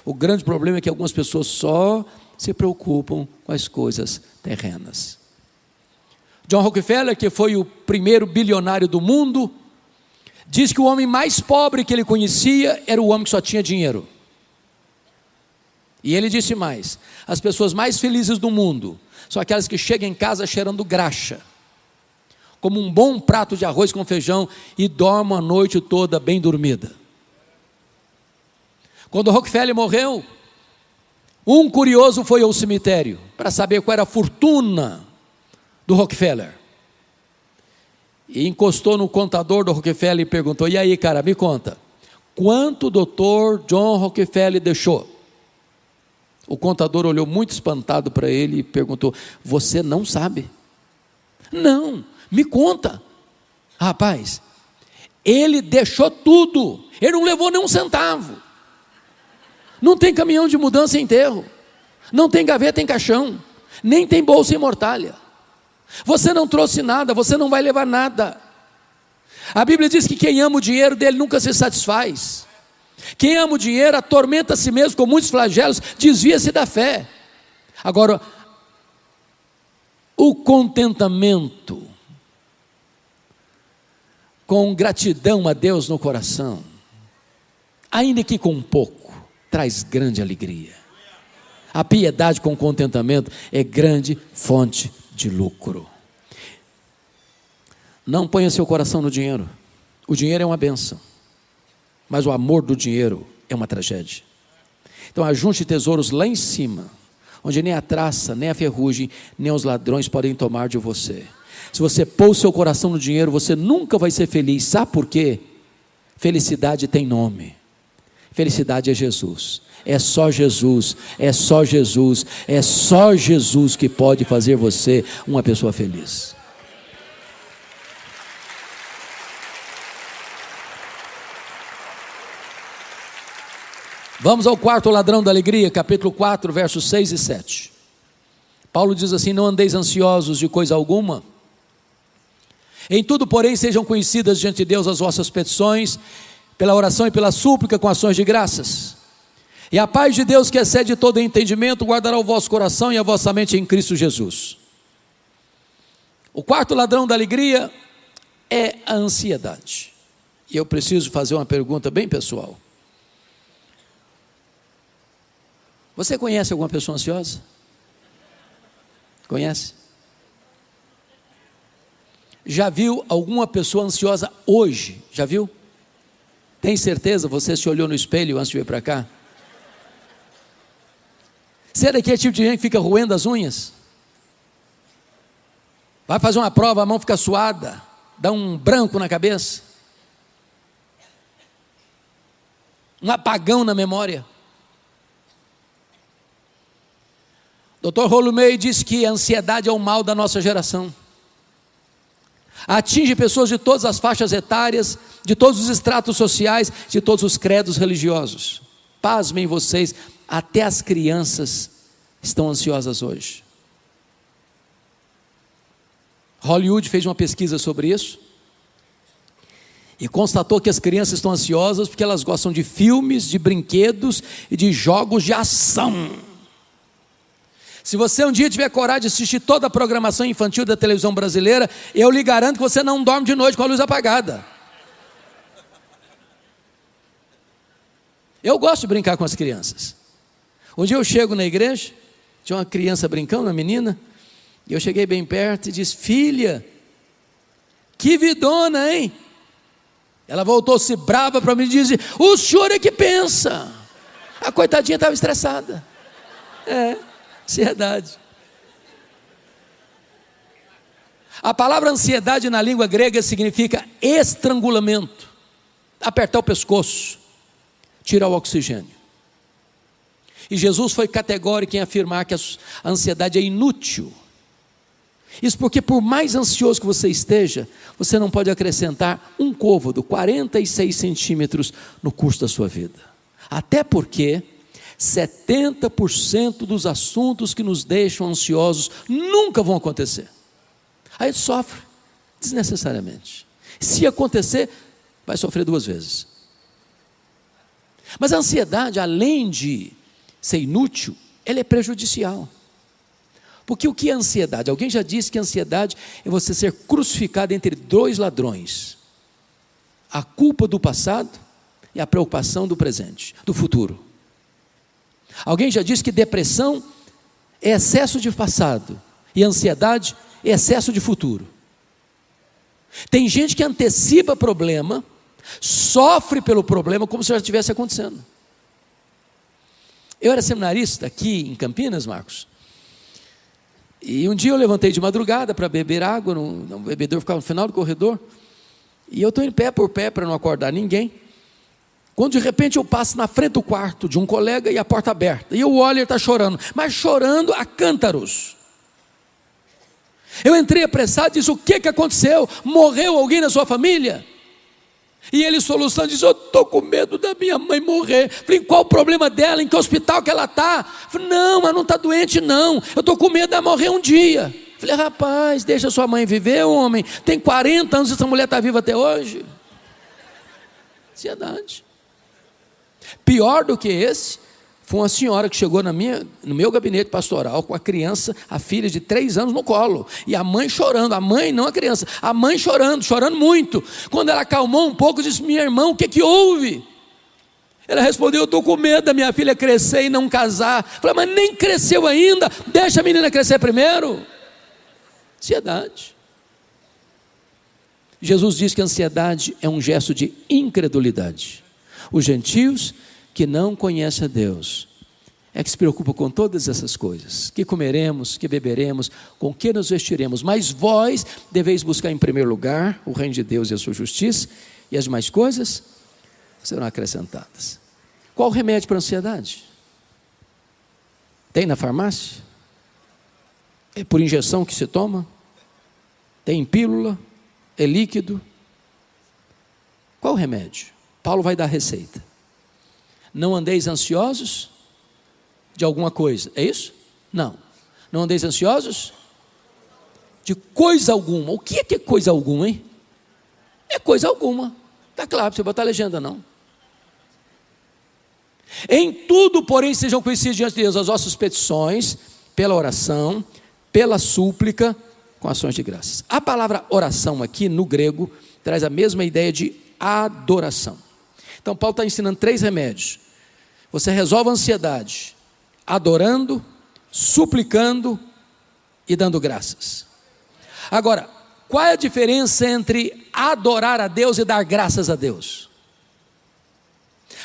O grande problema é que algumas pessoas só se preocupam com as coisas terrenas. John Rockefeller, que foi o primeiro bilionário do mundo, diz que o homem mais pobre que ele conhecia era o homem que só tinha dinheiro. E ele disse mais: as pessoas mais felizes do mundo são aquelas que chegam em casa cheirando graxa, como um bom prato de arroz com feijão, e dormem a noite toda bem dormida. Quando Rockefeller morreu, um curioso foi ao cemitério para saber qual era a fortuna do Rockefeller. E encostou no contador do Rockefeller e perguntou: e aí, cara, me conta, quanto o doutor John Rockefeller deixou? O contador olhou muito espantado para ele e perguntou: você não sabe? Não, me conta. Rapaz, ele deixou tudo, ele não levou nem um centavo. Não tem caminhão de mudança e enterro, não tem gaveta em caixão, nem tem bolsa em mortalha. Você não trouxe nada, você não vai levar nada. A Bíblia diz que quem ama o dinheiro dele nunca se satisfaz. Quem ama o dinheiro atormenta a si mesmo com muitos flagelos, desvia-se da fé. Agora, o contentamento, com gratidão a Deus no coração, ainda que com pouco, traz grande alegria. A piedade com contentamento é grande fonte de lucro. Não ponha seu coração no dinheiro. O dinheiro é uma bênção, mas o amor do dinheiro é uma tragédia. Então ajunte tesouros lá em cima, onde nem a traça, nem a ferrugem, nem os ladrões podem tomar de você. Se você pôr o seu coração no dinheiro, você nunca vai ser feliz. Sabe por quê? Felicidade tem nome. Felicidade é Jesus. É só Jesus, é só Jesus, é só Jesus que pode fazer você uma pessoa feliz. Vamos ao quarto ladrão da alegria, capítulo 4, versos 6 e 7. Paulo diz assim: não andeis ansiosos de coisa alguma, em tudo, porém, sejam conhecidas diante de Deus as vossas petições, pela oração e pela súplica com ações de graças. E a paz de Deus, que excede todo entendimento, guardará o vosso coração e a vossa mente em Cristo Jesus. O quarto ladrão da alegria é a ansiedade. E eu preciso fazer uma pergunta bem pessoal. Você conhece alguma pessoa ansiosa? Conhece? Já viu alguma pessoa ansiosa hoje? Já viu? Tem certeza? Você se olhou no espelho antes de vir para cá? Você é daquele tipo de gente que fica roendo as unhas? Vai fazer uma prova, a mão fica suada, dá um branco na cabeça, um apagão na memória. Dr. Rollo May diz que a ansiedade é o mal da nossa geração. Atinge pessoas de todas as faixas etárias, de todos os estratos sociais, de todos os credos religiosos. Pasmem vocês, até as crianças estão ansiosas hoje. Hollywood fez uma pesquisa sobre isso e constatou que as crianças estão ansiosas porque elas gostam de filmes, de brinquedos e de jogos de ação. Se você um dia tiver coragem de assistir toda a programação infantil da televisão brasileira, eu lhe garanto que você não dorme de noite com a luz apagada. Eu gosto de brincar com as crianças. Um dia eu chego na igreja, tinha uma criança brincando, uma menina, e eu cheguei bem perto e disse: filha, que vidona, hein? Ela voltou-se brava para mim e disse: o senhor é que pensa. A coitadinha estava estressada. Ansiedade. A palavra ansiedade na língua grega significa estrangulamento, apertar o pescoço, tirar o oxigênio. E Jesus foi categórico em afirmar que a ansiedade é inútil. Isso porque, por mais ansioso que você esteja, você não pode acrescentar um côvado, 46 centímetros, no curso da sua vida. Até porque 70% dos assuntos que nos deixam ansiosos nunca vão acontecer. Aí a gente sofre desnecessariamente. Se acontecer, vai sofrer 2 vezes. Mas a ansiedade, além de ser inútil, ela é prejudicial. Porque o que é ansiedade? Alguém já disse que a ansiedade é você ser crucificado entre 2 ladrões: a culpa do passado e a preocupação do presente, do futuro. Alguém já disse que depressão é excesso de passado e ansiedade é excesso de futuro. Tem gente que antecipa problema, sofre pelo problema como se já estivesse acontecendo. Eu era seminarista aqui em Campinas, Marcos, e um dia eu levantei de madrugada para beber água, o bebedor ficava no final do corredor, e eu estou em pé por pé para não acordar ninguém, Quando de repente eu passo na frente do quarto de um colega e a porta aberta, e eu olho e ele está chorando, mas chorando a cântaros. Eu entrei apressado e disse: o que aconteceu? Morreu alguém na sua família? E ele soluçando disse: eu estou com medo da minha mãe morrer. Falei: qual o problema dela? Em que hospital que ela está? Falei: não, mas não está doente não, eu estou com medo de morrer um dia. Falei: rapaz, deixa sua mãe viver, homem, tem 40 anos e essa mulher está viva até hoje. Ansiedade. Pior do que esse, foi uma senhora que chegou no meu gabinete pastoral com a criança, a filha de 3 anos no colo, e a mãe chorando, a mãe não a criança, a mãe chorando muito. Quando ela acalmou um pouco, disse: minha irmã, o que houve? Ela respondeu: eu estou com medo da minha filha crescer e não casar. Falei: mas nem cresceu ainda, deixa a menina crescer primeiro. Ansiedade. Jesus diz que a ansiedade é um gesto de incredulidade. Os gentios que não conhecem a Deus é que se preocupam com todas essas coisas: que comeremos, que beberemos, com que nos vestiremos. Mas vós deveis buscar em primeiro lugar o reino de Deus e a sua justiça, e as demais coisas serão acrescentadas. Qual o remédio para a ansiedade? Tem na farmácia? É por injeção que se toma? Tem em pílula? É líquido? Qual o remédio? Paulo vai dar a receita. Não andeis ansiosos de alguma coisa, é isso? Não. Não andeis ansiosos de coisa alguma. O que é coisa alguma, hein? É coisa alguma. Está claro, você botar a legenda não. Em tudo, porém, sejam conhecidos diante de Deus as vossas petições, pela oração, pela súplica, com ações de graças. A palavra oração aqui no grego traz a mesma ideia de adoração. Então Paulo está ensinando 3 remédios. Você resolve a ansiedade adorando, suplicando e dando graças. Agora, qual é a diferença entre adorar a Deus e dar graças a Deus?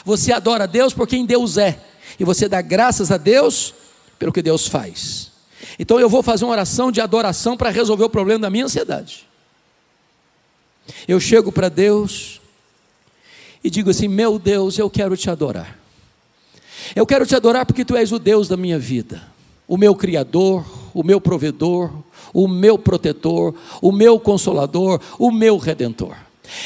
Você adora a Deus por quem Deus é, e você dá graças a Deus pelo que Deus faz. Então eu vou fazer uma oração de adoração para resolver o problema da minha ansiedade. Eu chego para Deus e digo assim: meu Deus, eu quero te adorar. Eu quero te adorar porque tu és o Deus da minha vida, o meu Criador, o meu provedor, o meu protetor, o meu consolador, o meu redentor.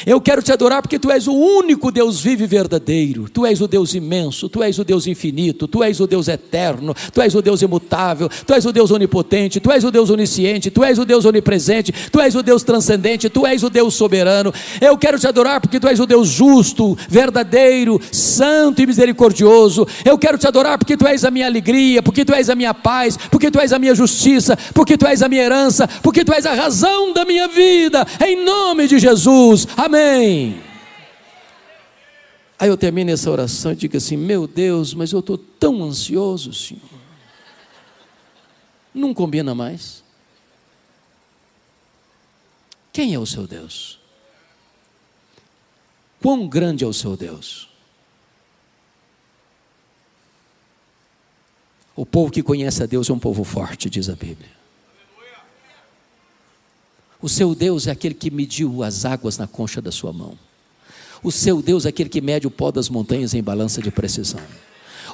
Eu quero te adorar porque tu és o único Deus vivo e verdadeiro. Tu és o Deus imenso, tu és o Deus infinito, tu és o Deus eterno, tu és o Deus imutável, tu és o Deus onipotente, tu és o Deus onisciente, tu és o Deus onipresente, tu és o Deus transcendente, tu és o Deus soberano. Eu quero te adorar porque tu és o Deus justo, verdadeiro, santo e misericordioso. Eu quero te adorar porque tu és a minha alegria, porque tu és a minha paz, porque tu és a minha justiça, porque tu és a minha herança, porque tu és a razão da minha vida, em nome de Jesus. Amém. Aí eu termino essa oração e digo assim: meu Deus, mas eu estou tão ansioso, Senhor. Não combina mais. Quem é o seu Deus? Quão grande é o seu Deus? O povo que conhece a Deus é um povo forte, diz a Bíblia. O seu Deus é aquele que mediu as águas na concha da sua mão. O seu Deus é aquele que mede o pó das montanhas em balança de precisão.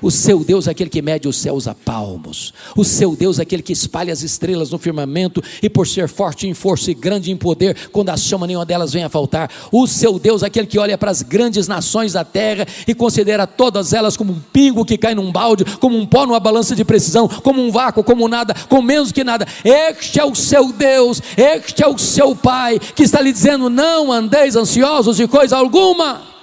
O seu Deus é aquele que mede os céus a palmos. O seu Deus é aquele que espalha as estrelas no firmamento, e por ser forte em força e grande em poder, quando a chama nenhuma delas vem a faltar. O seu Deus é aquele que olha para as grandes nações da terra e considera todas elas como um pingo que cai num balde, como um pó numa balança de precisão, como um vácuo, como nada, como menos que nada. Este é o seu Deus, este é o seu Pai, que está lhe dizendo: não andeis ansiosos de coisa alguma.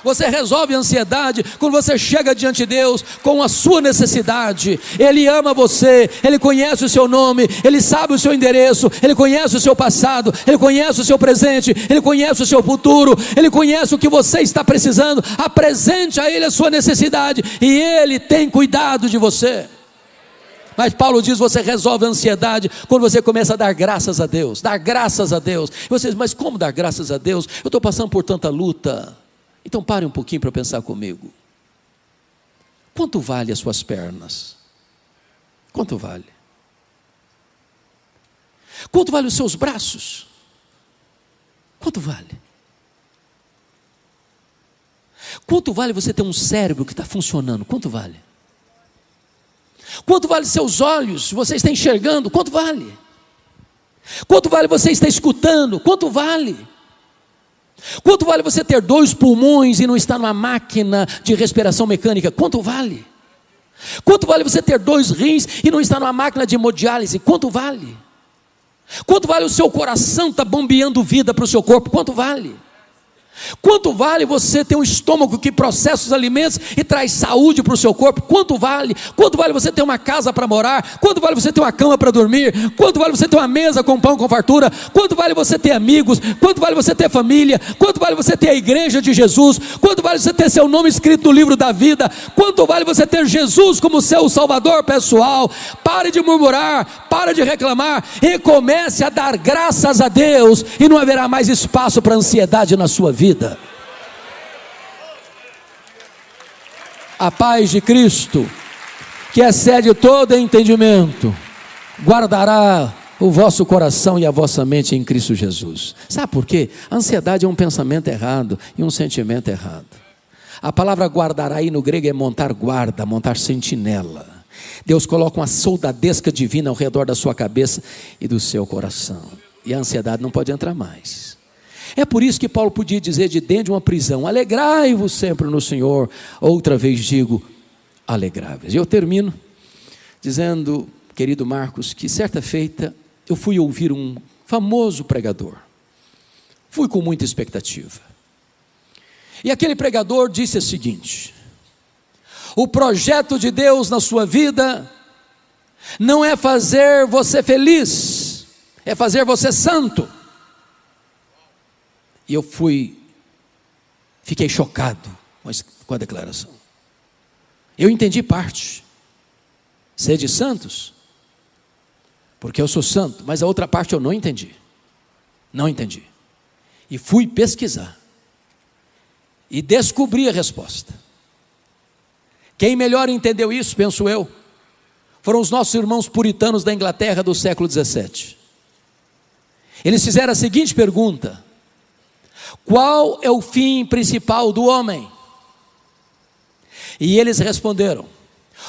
Você resolve a ansiedade quando você chega diante de Deus com a sua necessidade. Ele ama você, Ele conhece o seu nome, Ele sabe o seu endereço, Ele conhece o seu passado, Ele conhece o seu presente, Ele conhece o seu futuro, Ele conhece o que você está precisando. Apresente a Ele a sua necessidade e Ele tem cuidado de você. Mas Paulo diz: você resolve a ansiedade quando você começa a dar graças a Deus. Dar graças a Deus. E vocês: mas como dar graças a Deus? Eu estou passando por tanta luta. Então pare um pouquinho para pensar comigo. Quanto vale as suas pernas? Quanto vale? Quanto vale os seus braços? Quanto vale? Quanto vale você ter um cérebro que está funcionando? Quanto vale? Quanto vale seus olhos? Você está enxergando? Quanto vale? Quanto vale você estar escutando? Quanto vale? Quanto vale você ter 2 pulmões e não estar numa máquina de respiração mecânica? Quanto vale? Quanto vale você ter 2 rins e não estar numa máquina de hemodiálise? Quanto vale? Quanto vale o seu coração estar bombeando vida para o seu corpo? Quanto vale? Quanto vale você ter um estômago que processa os alimentos e traz saúde para o seu corpo? Quanto vale? Quanto vale você ter uma casa para morar? Quanto vale você ter uma cama para dormir? Quanto vale você ter uma mesa com pão com fartura? Quanto vale você ter amigos? Quanto vale você ter família? Quanto vale você ter a igreja de Jesus? Quanto vale você ter seu nome escrito no livro da vida? Quanto vale você ter Jesus como seu salvador pessoal? Pare de murmurar, pare de reclamar e comece a dar graças a Deus, e não haverá mais espaço para ansiedade na sua vida. A paz de Cristo, que excede todo entendimento, guardará o vosso coração e a vossa mente em Cristo Jesus. Sabe por quê? A ansiedade é um pensamento errado e um sentimento errado. A palavra guardará aí no grego é montar guarda, montar sentinela. Deus coloca uma soldadesca divina ao redor da sua cabeça e do seu coração, e a ansiedade não pode entrar mais. É por isso que Paulo podia dizer de dentro de uma prisão: alegrai-vos sempre no Senhor. Outra vez digo, alegrai-vos. E eu termino dizendo, querido Marcos, que certa feita eu fui ouvir um famoso pregador. Fui com muita expectativa. E aquele pregador disse o seguinte: o projeto de Deus na sua vida não é fazer você feliz, é fazer você santo. E eu fiquei chocado com a declaração. Eu entendi parte. Sede santos, porque eu sou santo, mas a outra parte eu não entendi. Não entendi. E fui pesquisar. E descobri a resposta. Quem melhor entendeu isso, penso eu, foram os nossos irmãos puritanos da Inglaterra do século 17. Eles fizeram a seguinte pergunta: qual é o fim principal do homem? E eles responderam: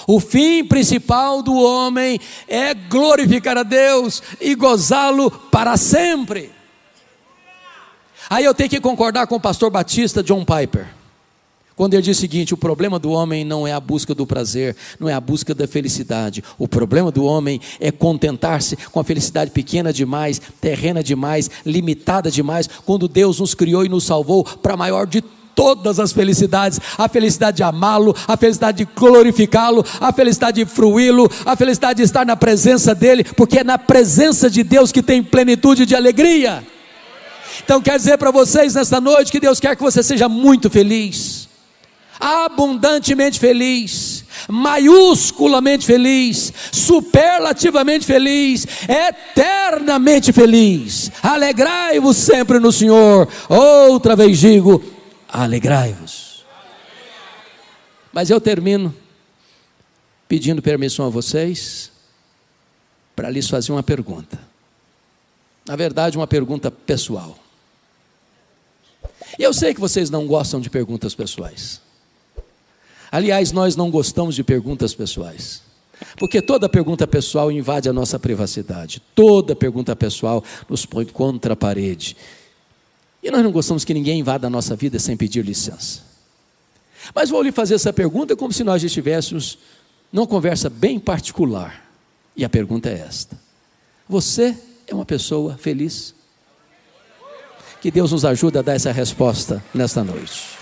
o fim principal do homem é glorificar a Deus e gozá-lo para sempre. Aí eu tenho que concordar com o pastor batista John Piper, quando ele diz o seguinte: o problema do homem não é a busca do prazer, não é a busca da felicidade. O problema do homem é contentar-se com a felicidade pequena demais, terrena demais, limitada demais, quando Deus nos criou e nos salvou para a maior de todas as felicidades: a felicidade de amá-lo, a felicidade de glorificá-lo, a felicidade de fruí-lo, a felicidade de estar na presença dele, porque é na presença de Deus que tem plenitude de alegria. Então quero dizer para vocês nesta noite que Deus quer que você seja muito feliz, abundantemente feliz, maiusculamente feliz, superlativamente feliz, eternamente feliz. Alegrai-vos sempre no Senhor. Outra vez digo, alegrai-vos. Mas eu termino pedindo permissão a vocês para lhes fazer uma pergunta. Na verdade, uma pergunta pessoal. E eu sei que vocês não gostam de perguntas pessoais. Aliás, nós não gostamos de perguntas pessoais, porque toda pergunta pessoal invade a nossa privacidade. Toda pergunta pessoal nos põe contra a parede. E nós não gostamos que ninguém invada a nossa vida sem pedir licença. Mas vou lhe fazer essa pergunta como se nós estivéssemos numa conversa bem particular. E a pergunta é esta: você é uma pessoa feliz? Que Deus nos ajude a dar essa resposta nesta noite.